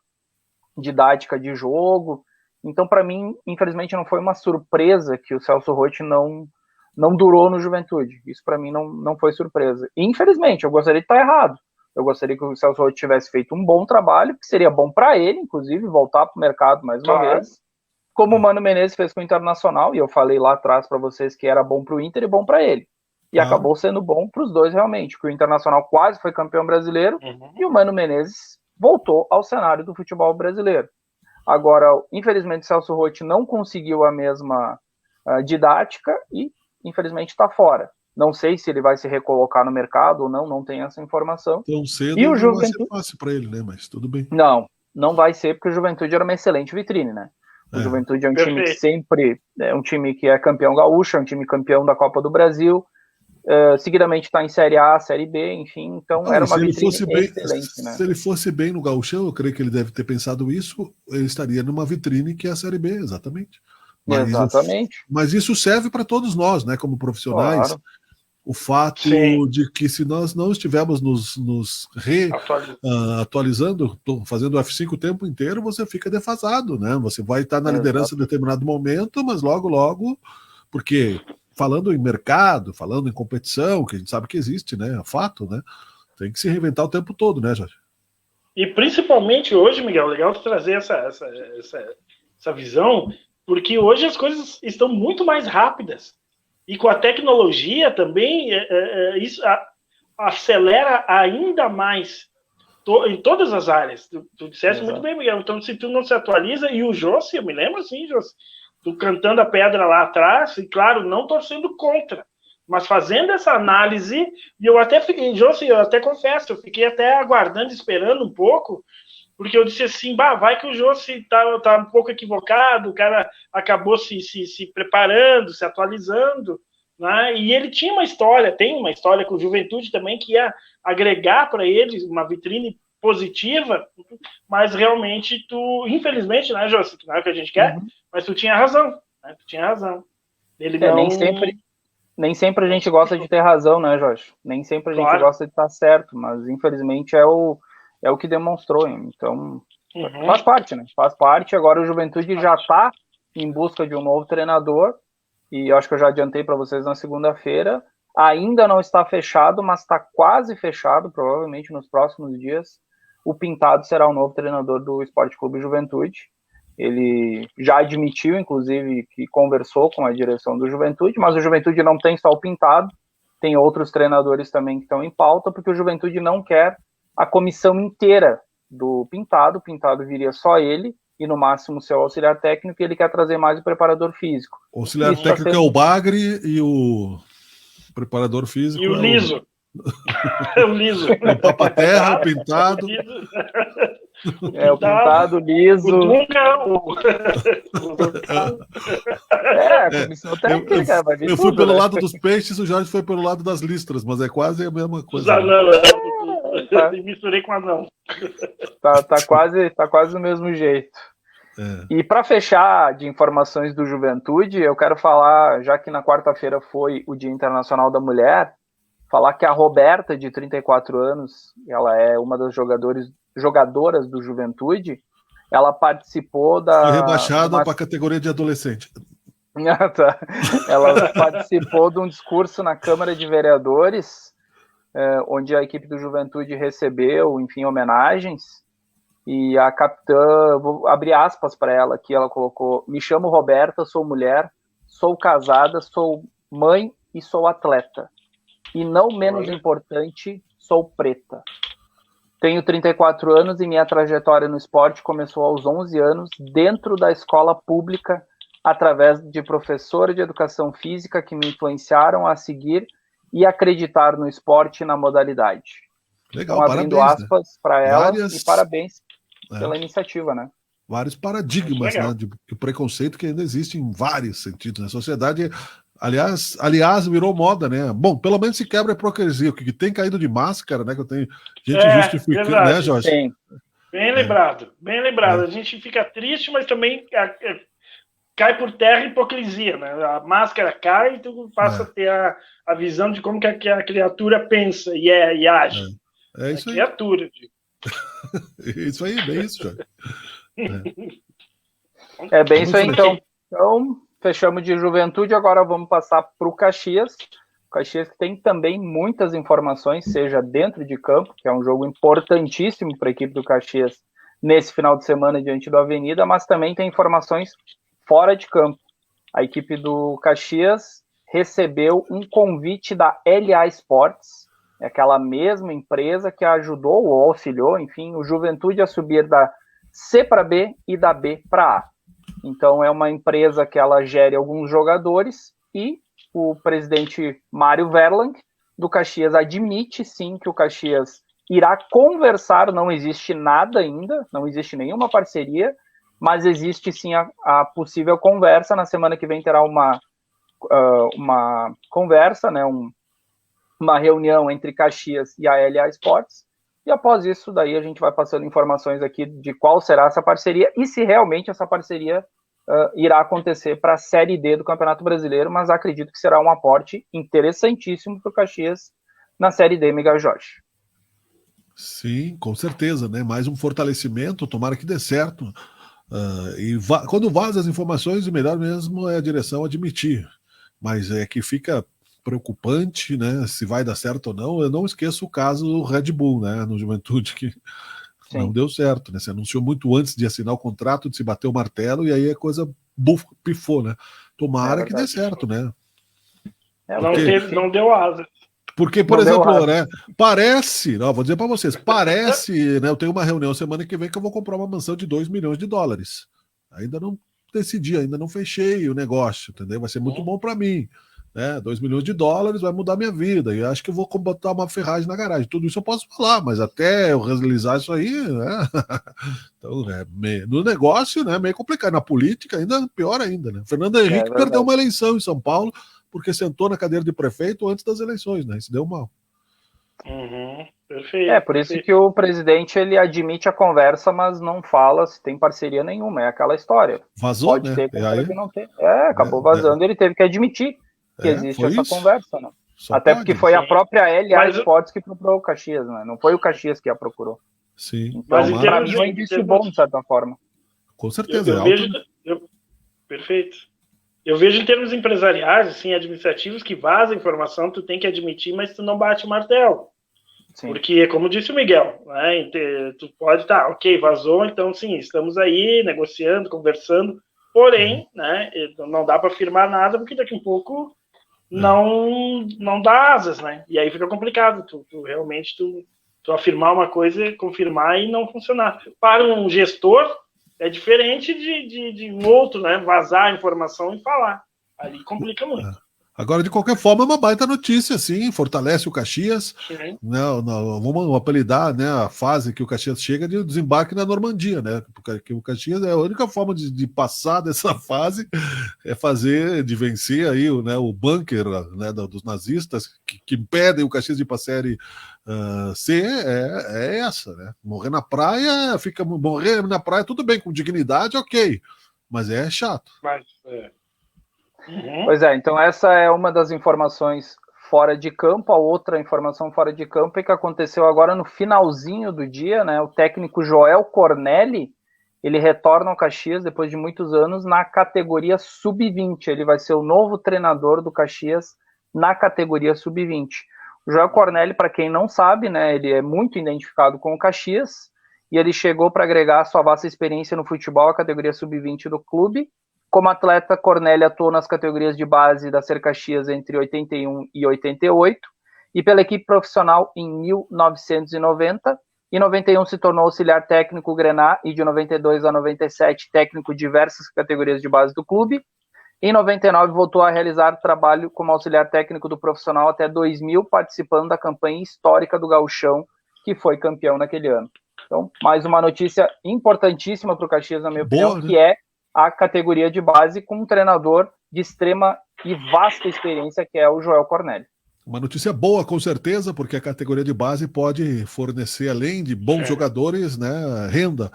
didática de jogo. Então, para mim, infelizmente, não foi uma surpresa que o Celso Roth não durou no Juventude. Isso, para mim, não foi surpresa. E, infelizmente, eu gostaria de estar errado. Eu gostaria que o Celso Roth tivesse feito um bom trabalho, que seria bom para ele, inclusive, voltar para o mercado mais uma vez, como o Mano Menezes fez com o Internacional, e eu falei lá atrás para vocês que era bom para o Inter e bom para ele. E acabou sendo bom para os dois, realmente, porque o Internacional quase foi campeão brasileiro, e o Mano Menezes voltou ao cenário do futebol brasileiro. Agora, infelizmente, o Celso Roth não conseguiu a mesma didática e, infelizmente, está fora. Não sei se ele vai se recolocar no mercado ou não tenho essa informação. Tão cedo e o não Juventude... vai ser fácil para ele, né? Mas tudo bem. Não vai ser, porque o Juventude era uma excelente vitrine, né? O Juventude é um time que sempre... É um time que é campeão gaúcho, é um time campeão da Copa do Brasil, seguidamente está em Série A, Série B, enfim, então era uma vitrine excelente, né? Se ele fosse bem no gauchão, eu creio que ele deve ter pensado isso, ele estaria numa vitrine que é a Série B, exatamente. Mas isso serve para todos nós, né, como profissionais. Claro. O fato de que se nós não estivermos nos atualizando, fazendo o F5 o tempo inteiro, você fica defasado, né? Você vai estar na liderança em determinado momento, mas logo, porque falando em mercado, falando em competição, que a gente sabe que existe, né? É fato, né? Tem que se reinventar o tempo todo, né, Jorge? E principalmente hoje, Miguel, legal de trazer essa visão, porque hoje as coisas estão muito mais rápidas. E com a tecnologia também, isso acelera ainda mais em todas as áreas. Tu disseste muito bem, Miguel. Então, se tu não se atualiza, e o José, eu me lembro assim, José, tu cantando a pedra lá atrás, e claro, não torcendo contra, mas fazendo essa análise, e eu até fiquei, José, eu até confesso, eu fiquei até aguardando, esperando um pouco, porque eu disse assim, vai que o José tá um pouco equivocado, o cara acabou se preparando, se atualizando, né? E ele tem uma história com o Juventude também, que ia agregar para ele uma vitrine positiva, mas realmente infelizmente, né, José, que não é o que a gente quer, mas tu tinha razão, né? Ele não... nem sempre a gente gosta de ter razão, né, Jorge? Nem sempre a gente gosta de estar certo, mas infelizmente é o que demonstrou, então faz parte, né? Faz parte. Agora o Juventude já está em busca de um novo treinador, e eu acho que eu já adiantei para vocês na segunda-feira, ainda não está fechado, mas está quase fechado, provavelmente nos próximos dias. O Pintado será o novo treinador do Esporte Clube Juventude. Ele já admitiu, inclusive, que conversou com a direção do Juventude, mas o Juventude não tem só o Pintado, tem outros treinadores também que estão em pauta, porque o Juventude não quer a comissão inteira do Pintado. O Pintado viria só ele, e no máximo seu auxiliar técnico, e ele quer trazer mais o preparador físico. O auxiliar técnico é o Bagre e o preparador físico e o Liso. É o Liso. O Papa-Terra, o Pintado. O Pintado, o Liso. O Dunga, a comissão técnica. Eu fui pelo lado dos peixes, o Jorge foi pelo lado das listras, mas é quase a mesma coisa. Eu misturei com anão. Tá quase do mesmo jeito. E para fechar de informações do Juventude, eu quero falar, já que na quarta-feira foi o Dia Internacional da Mulher, falar que a Roberta, de 34 anos, ela é uma das jogadoras do Juventude, ela participou da... Foi rebaixada para a categoria de adolescente. Tá. Ela participou de um discurso na Câmara de Vereadores, onde a equipe do Juventude recebeu, enfim, homenagens, e a capitã, vou abrir aspas para ela aqui, ela colocou: me chamo Roberta, sou mulher, sou casada, sou mãe e sou atleta. E não menos importante, sou preta. Tenho 34 anos e minha trajetória no esporte começou aos 11 anos, dentro da escola pública, através de professores de educação física que me influenciaram a seguir e acreditar no esporte e na modalidade. Legal, então, abrindo parabéns, aspas para ela e parabéns pela iniciativa, né? Vários paradigmas, né, de preconceito que ainda existe em vários sentidos na sociedade. Aliás, virou moda, né? Bom, pelo menos se quebra a hipocrisia. O que tem caído de máscara, né? Que eu tenho gente justificando, verdade. Né, Jorge? Sim. Bem lembrado, bem lembrado. A gente fica triste, mas também cai por terra a hipocrisia, né? A máscara cai e tu passa a ter a visão de como que a criatura pensa e age. É isso aí. Criatura. Isso aí, bem isso, Jorge. É bem isso aí, então. Então, fechamos de Juventude, agora vamos passar para o Caxias. O Caxias que tem também muitas informações, seja dentro de campo, que é um jogo importantíssimo para a equipe do Caxias nesse final de semana diante do Avenida, mas também tem informações fora de campo. A equipe do Caxias recebeu um convite da LA Sports, aquela mesma empresa que ajudou ou auxiliou, enfim, o Juventude a subir da C para B e da B para A. Então é uma empresa que ela gere alguns jogadores e o presidente Mário Verlang do Caxias admite sim que o Caxias irá conversar, não existe nada ainda, não existe nenhuma parceria, mas existe sim a possível conversa. Na semana que vem terá uma conversa, né, uma reunião entre Caxias e a LA Sports, e após isso daí a gente vai passando informações aqui de qual será essa parceria e se realmente essa parceria irá acontecer para a Série D do Campeonato Brasileiro, mas acredito que será um aporte interessantíssimo para o Caxias na Série D, Miguel Jorge. Sim, com certeza, né? Mais um fortalecimento, tomara que dê certo. Quando vaza as informações, o melhor mesmo é a direção admitir, mas é que fica preocupante, né? Se vai dar certo ou não. Eu não esqueço o caso do Red Bull, né? No Juventude, que não deu certo, né? Se anunciou muito antes de assinar o contrato, de se bater o martelo, e aí a coisa pifou, né? Tomara que dê certo, né? Não deu asa. Porque, por exemplo, né, parece, vou dizer para vocês, parece, né, eu tenho uma reunião semana que vem que eu vou comprar uma mansão de $2 milhões. Ainda não decidi, ainda não fechei o negócio, entendeu? Vai ser muito bom para mim. Né? $2 milhões vai mudar minha vida. E acho que eu vou botar uma ferragem na garagem. Tudo isso eu posso falar, mas até eu realizar isso aí, né? Então, no negócio, né, meio complicado. Na política, ainda pior ainda, né? Fernando Henrique perdeu uma eleição em São Paulo porque sentou na cadeira de prefeito antes das eleições, né? Isso deu mal. Perfeito. Por isso que o presidente ele admite a conversa, mas não fala se tem parceria nenhuma. É aquela história. Vazou, pode né? ter, que não tem. Acabou vazando. Ele teve que admitir que existe essa conversa, né? Até porque foi a própria LA Sports que procurou o Caxias, né? Não foi o Caxias que a procurou. Sim. Então, para mim, é um indício bom, de certa forma. Com certeza. Perfeito. Eu vejo em termos empresariais, assim, administrativos, que vaza informação, tu tem que admitir, mas tu não bate o martelo. Sim. Porque, como disse o Miguel, né, tu pode estar, ok, vazou, então sim, estamos aí negociando, conversando, porém, né, não dá para afirmar nada, porque daqui a pouco não dá asas, né? E aí fica complicado, tu realmente afirmar uma coisa, confirmar e não funcionar. Para um gestor, é diferente de um outro, né? Vazar a informação e falar. Ali complica muito. Agora, de qualquer forma, é uma baita notícia, sim, fortalece o Caxias. Não, vamos apelidar, né, a fase que o Caxias chega de desembarque na Normandia, né? Porque o Caxias é a única forma de passar dessa fase de vencer aí, né, o bunker, né, dos nazistas que impedem o Caxias de ir para a Série C, é essa, né? Morrer na praia, morrer na praia, tudo bem, com dignidade, ok, mas é chato. Pois é, então essa é uma das informações fora de campo. A outra informação fora de campo é que aconteceu agora no finalzinho do dia, né? O técnico Joel Cornelli, ele retorna ao Caxias depois de muitos anos na categoria sub-20. Ele vai ser o novo treinador do Caxias na categoria sub-20. O Joel Cornelli, para quem não sabe, né? Ele é muito identificado com o Caxias e ele chegou para agregar sua vasta experiência no futebol à categoria sub-20 do clube. Como atleta, Cornelli atuou nas categorias de base da Ser Caxias entre 81 e 88 e pela equipe profissional em 1990. Em 91 se tornou auxiliar técnico Grená e de 92 a 97 técnico de diversas categorias de base do clube. Em 99 voltou a realizar trabalho como auxiliar técnico do profissional até 2000, participando da campanha histórica do Gauchão, que foi campeão naquele ano. Então, mais uma notícia importantíssima para o Caxias, na minha opinião, que é a categoria de base com um treinador de extrema e vasta experiência, que é o Joel Cornelli. Uma notícia boa, com certeza, porque a categoria de base pode fornecer, além de bons jogadores, né, renda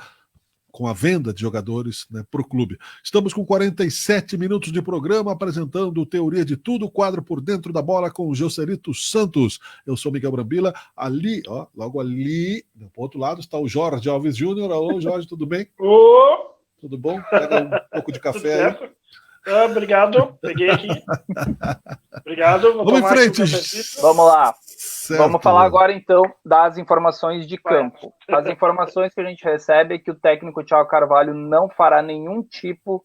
com a venda de jogadores, né, para o clube. Estamos com 47 minutos de programa, apresentando Teoria de Tudo, quadro Por Dentro da Bola com o Joselito Santos. Eu sou Miguel Brambila. Ali, ó, logo ali, do outro lado, está o Jorge Alves Júnior. Alô, Jorge, tudo bem? Tudo bom? Pega um pouco de café aí. Obrigado, peguei aqui. Obrigado. Vamos em frente. Vamos lá. Certo. Vamos falar agora, então, das informações de campo. As informações que a gente recebe é que o técnico Thiago Carvalho não fará nenhum tipo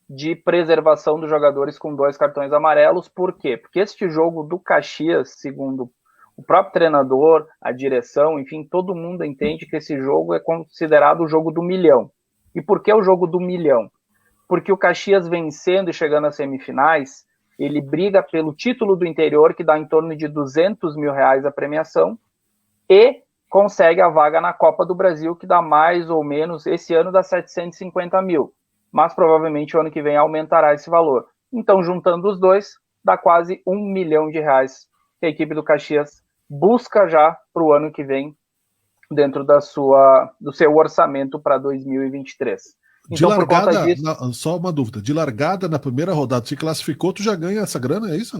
de preservação dos jogadores com 2 cartões amarelos. Por quê? Porque este jogo do Caxias, segundo o próprio treinador, a direção, enfim, todo mundo entende que esse jogo é considerado o jogo do milhão. E por que o jogo do milhão? Porque o Caxias vencendo e chegando às semifinais, ele briga pelo título do interior, que dá em torno de R$200 mil a premiação, e consegue a vaga na Copa do Brasil, que dá mais ou menos, esse ano dá 750 mil, mas provavelmente o ano que vem aumentará esse valor. Então, juntando os dois, dá quase R$1 milhão que a equipe do Caxias busca já para o ano que vem, dentro do seu orçamento para 2023. De então, largada, por conta disso, só uma dúvida, de largada na primeira rodada, se classificou, tu já ganha essa grana, é isso?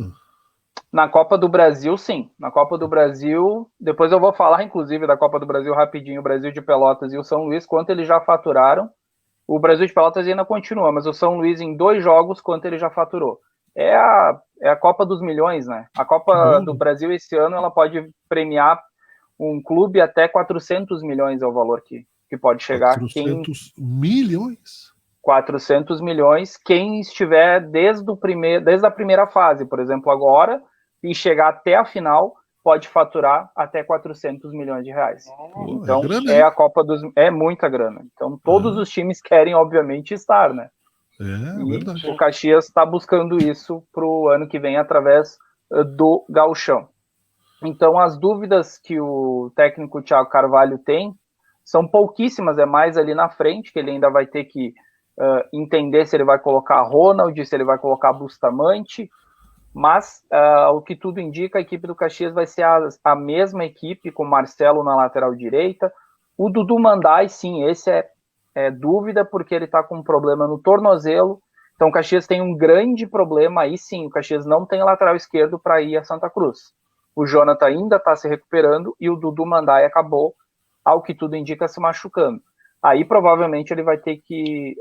Na Copa do Brasil, sim. Na Copa do Brasil, depois eu vou falar, inclusive, da Copa do Brasil rapidinho, o Brasil de Pelotas e o São Luís, quanto eles já faturaram. O Brasil de Pelotas ainda continua, mas o São Luís, em 2 jogos, quanto ele já faturou. É a Copa dos Milhões, né? A Copa do Brasil, esse ano, ela pode premiar um clube até 400 milhões é o valor que pode chegar. 400 milhões? 400 milhões, quem estiver desde a primeira fase, por exemplo, agora, e chegar até a final, pode faturar até 400 milhões de reais. Então, a Copa é muita grana. Então, todos os times querem, obviamente, estar, né? Verdade. O Caxias está buscando isso para o ano que vem, através do Gauchão. Então, as dúvidas que o técnico Thiago Carvalho tem são pouquíssimas, é mais ali na frente, que ele ainda vai ter que entender se ele vai colocar Ronald, se ele vai colocar Bustamante, mas o que tudo indica, a equipe do Caxias vai ser a mesma equipe, com Marcelo na lateral direita. O Dudu Mandai, sim, esse é dúvida, porque ele está com um problema no tornozelo, então o Caxias tem um grande problema, aí sim, o Caxias não tem lateral esquerdo para ir a Santa Cruz. O Jonathan ainda está se recuperando e o Dudu Mandai acabou, ao que tudo indica, se machucando. Aí provavelmente ele vai ter que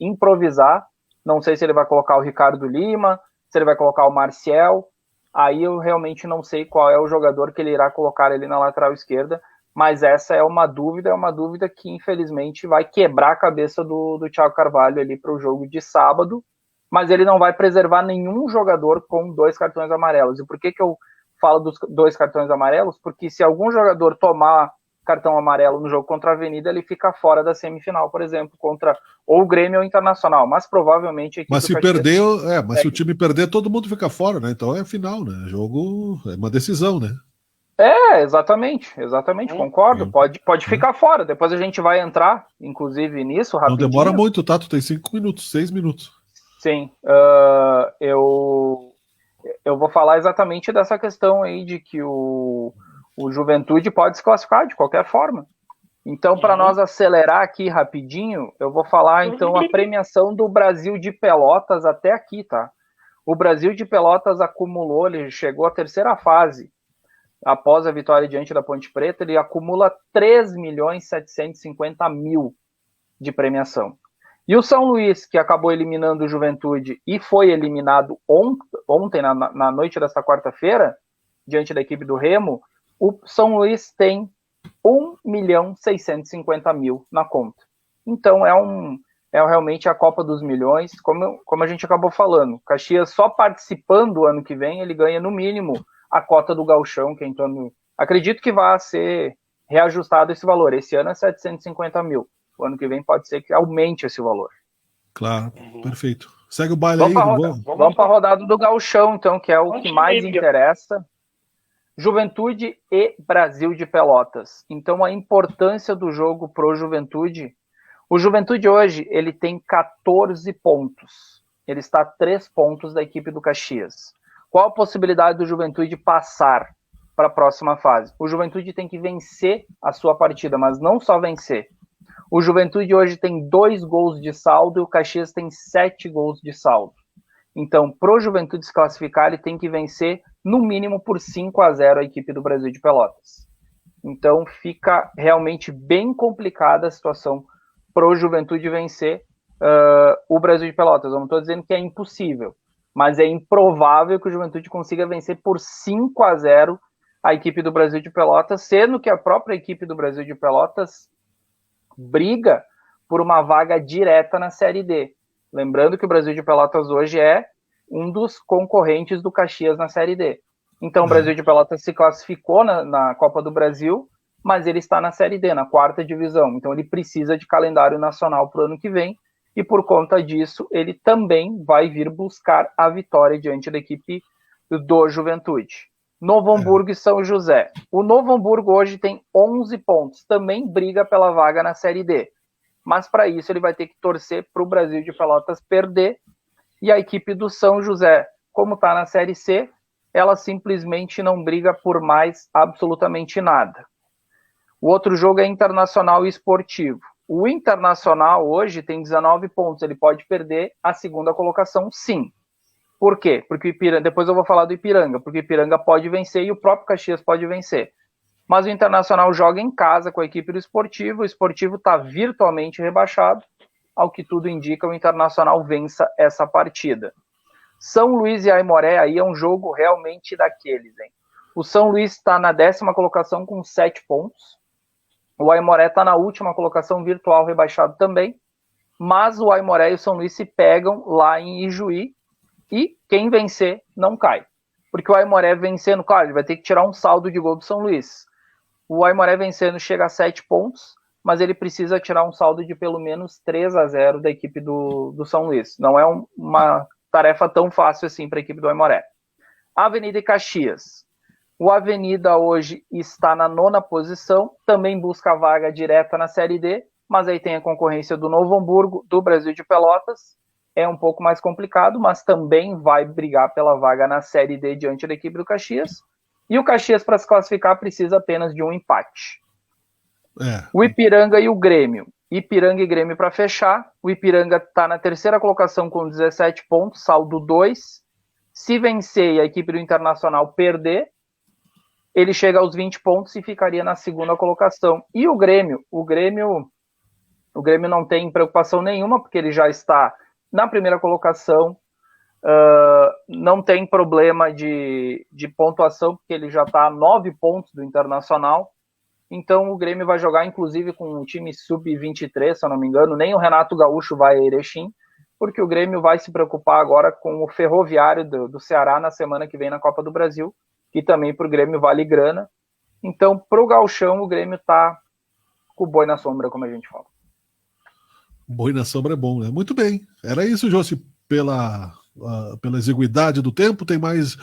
improvisar Não sei se ele vai colocar o Ricardo Lima, se ele vai colocar o Marcial. Aí eu realmente não sei qual é o jogador que ele irá colocar ali na lateral esquerda, mas essa é uma dúvida que infelizmente vai quebrar a cabeça do Thiago Carvalho ali para o jogo de sábado, mas ele não vai preservar nenhum jogador com 2 cartões amarelos. E por que eu falo dos 2 cartões amarelos? Porque se algum jogador tomar cartão amarelo no jogo contra a Avenida, ele fica fora da semifinal, por exemplo, contra ou o Grêmio ou o Internacional, mas provavelmente a equipe Mas se perder, se o time perder, todo mundo fica fora, né? Então é final, né? Jogo é uma decisão, né? Exatamente, concordo. Pode ficar fora. Depois a gente vai entrar, inclusive, nisso rapidinho. Não demora muito, tá? Tu tem 5 minutos, 6 minutos. Sim. Eu vou falar exatamente dessa questão aí de que o Juventude pode se classificar de qualquer forma. Então, para nós acelerar aqui rapidinho, eu vou falar, então, a premiação do Brasil de Pelotas até aqui, tá? O Brasil de Pelotas acumulou, ele chegou à 3ª fase. Após a vitória diante da Ponte Preta, ele acumula 3.750.000 de premiação. E o São Luís, que acabou eliminando o Juventude e foi eliminado ontem, na noite desta quarta-feira, diante da equipe do Remo, o São Luís tem 1.650.000 na conta. Então é realmente a Copa dos Milhões, como a gente acabou falando. Caxias só participando o ano que vem, ele ganha no mínimo a cota do Gauchão, que é em torno... Acredito que vai ser reajustado esse valor. Esse ano é 750.000. O ano que vem pode ser que aumente esse valor. Claro, perfeito. Segue o baile aí. Vamos para a rodada do Gauchão, então, que é o que mais interessa. Juventude e Brasil de Pelotas. Então, a importância do jogo pro Juventude. O Juventude hoje, ele tem 14 pontos. Ele está a 3 pontos da equipe do Caxias. Qual a possibilidade do Juventude passar para a próxima fase? O Juventude tem que vencer a sua partida, mas não só vencer. O Juventude hoje tem 2 gols de saldo e o Caxias tem 7 gols de saldo. Então, pro Juventude se classificar, ele tem que vencer no mínimo por 5-0 a equipe do Brasil de Pelotas. Então, fica realmente bem complicada a situação pro Juventude vencer o Brasil de Pelotas. Eu não estou dizendo que é impossível, mas é improvável que o Juventude consiga vencer por 5-0 a equipe do Brasil de Pelotas, sendo que a própria equipe do Brasil de Pelotas briga por uma vaga direta na Série D. Lembrando que o Brasil de Pelotas hoje é um dos concorrentes do Caxias na Série D. Então o Brasil de Pelotas se classificou na Copa do Brasil, mas ele está na Série D, na 4ª divisão. Então ele precisa de calendário nacional para o ano que vem, e por conta disso ele também vai vir buscar a vitória diante da equipe do Juventude. Novo Hamburgo e São José. O Novo Hamburgo hoje tem 11 pontos, também briga pela vaga na Série D. Mas para isso ele vai ter que torcer para o Brasil de Pelotas perder, e a equipe do São José, como está na Série C, ela simplesmente não briga por mais absolutamente nada. O outro jogo é Internacional e Esportivo. O Internacional hoje tem 19 pontos, ele pode perder a 2ª colocação, sim. Por quê? Porque o Ipiranga, depois eu vou falar do Ipiranga, porque o Ipiranga pode vencer e o próprio Caxias pode vencer. Mas o Internacional joga em casa com a equipe do Esportivo, o Esportivo está virtualmente rebaixado, ao que tudo indica, o Internacional vença essa partida. São Luís e Aimoré, aí é um jogo realmente daqueles, hein? O São Luís está na 10ª colocação com 7 pontos, o Aimoré está na última colocação virtual rebaixado também, mas o Aimoré e o São Luís se pegam lá em Ijuí, e quem vencer não cai. Porque o Aimoré vencendo, claro, ele vai ter que tirar um saldo de gol do São Luís. O Aimoré vencendo chega a 7 pontos, mas ele precisa tirar um saldo de pelo menos 3-0 da equipe do São Luís. Não é uma tarefa tão fácil assim para a equipe do Aimoré. Avenida e Caxias. O Avenida hoje está na 9ª posição, também busca a vaga direta na Série D, mas aí tem a concorrência do Novo Hamburgo, do Brasil de Pelotas. É um pouco mais complicado, mas também vai brigar pela vaga na Série D diante da equipe do Caxias. E o Caxias, para se classificar, precisa apenas de um empate. O Ipiranga e o Grêmio. Ipiranga e Grêmio para fechar. O Ipiranga está na 3ª colocação com 17 pontos, saldo 2. Se vencer e a equipe do Internacional perder, ele chega aos 20 pontos e ficaria na 2ª colocação. E o Grêmio? O Grêmio não tem preocupação nenhuma, porque ele já está na primeira colocação, não tem problema de pontuação, porque ele já está a 9 pontos do Internacional. Então o Grêmio vai jogar, inclusive, com um time sub-23, se eu não me engano. Nem o Renato Gaúcho vai a Erechim, porque o Grêmio vai se preocupar agora com o Ferroviário do Ceará na semana que vem na Copa do Brasil, que também para o Grêmio vale grana. Então, para o Gauchão, o Grêmio está com o boi na sombra, como a gente fala. Boi na sombra é bom, né? Muito bem. Era isso, Jossi, pela exiguidade do tempo. Tem mais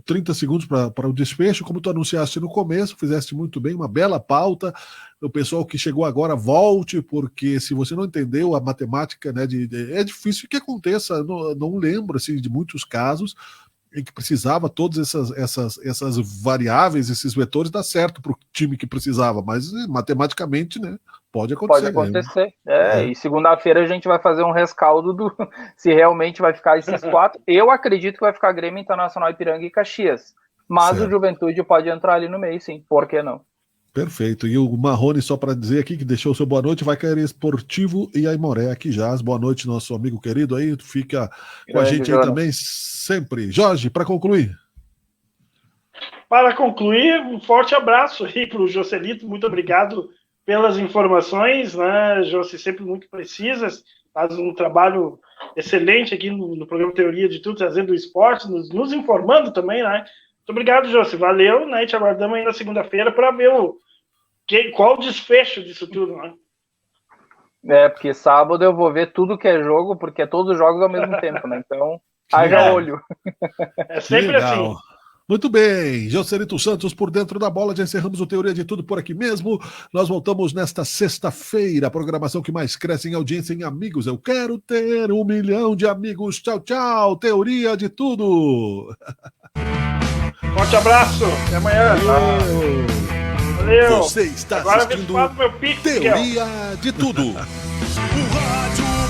30 segundos para o desfecho. Como tu anunciaste no começo, fizeste muito bem, uma bela pauta. O pessoal que chegou agora, volte, porque se você não entendeu a matemática, né, é difícil que aconteça. Não lembro assim, de muitos casos em que precisava todas essas variáveis, esses vetores, dar certo para o time que precisava, mas matematicamente, né, pode acontecer. Pode acontecer. E segunda-feira a gente vai fazer um rescaldo se realmente vai ficar esses 4. Eu acredito que vai ficar Grêmio, Internacional, Ipiranga e Caxias, mas o Juventude pode entrar ali no meio, sim, por que não? Perfeito. E o Marrone, só para dizer aqui, que deixou o seu boa noite, vai cair Esportivo e Aimoré aqui já. Boa noite, nosso amigo querido aí, fica com a gente aí também sempre. Jorge, para concluir. Para concluir, um forte abraço aí para o Joselito, muito obrigado pelas informações, né, Josi, sempre muito precisas, faz um trabalho excelente aqui no programa Teoria de Tudo, trazendo o esporte, nos informando também, né. Muito obrigado, Josi, valeu, né, e te aguardamos aí na segunda-feira para ver qual o desfecho disso tudo, né. Porque sábado eu vou ver tudo que é jogo, porque é todos os jogos ao mesmo tempo, né, então haja olho. É sempre assim. Muito bem, Joselito Santos por dentro da bola, já encerramos o Teoria de Tudo por aqui mesmo. Nós voltamos nesta sexta-feira, a programação que mais cresce em audiência em amigos. Eu quero ter 1 milhão de amigos. Tchau, tchau, Teoria de Tudo. Forte abraço, até amanhã. Valeu. Você está Agora assistindo meu pique, Teoria de Tudo. O rádio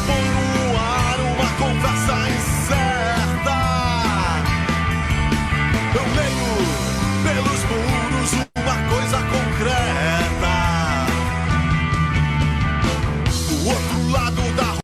põe no ar uma conversa incerta. Eu leio pelos muros uma coisa concreta. O outro lado da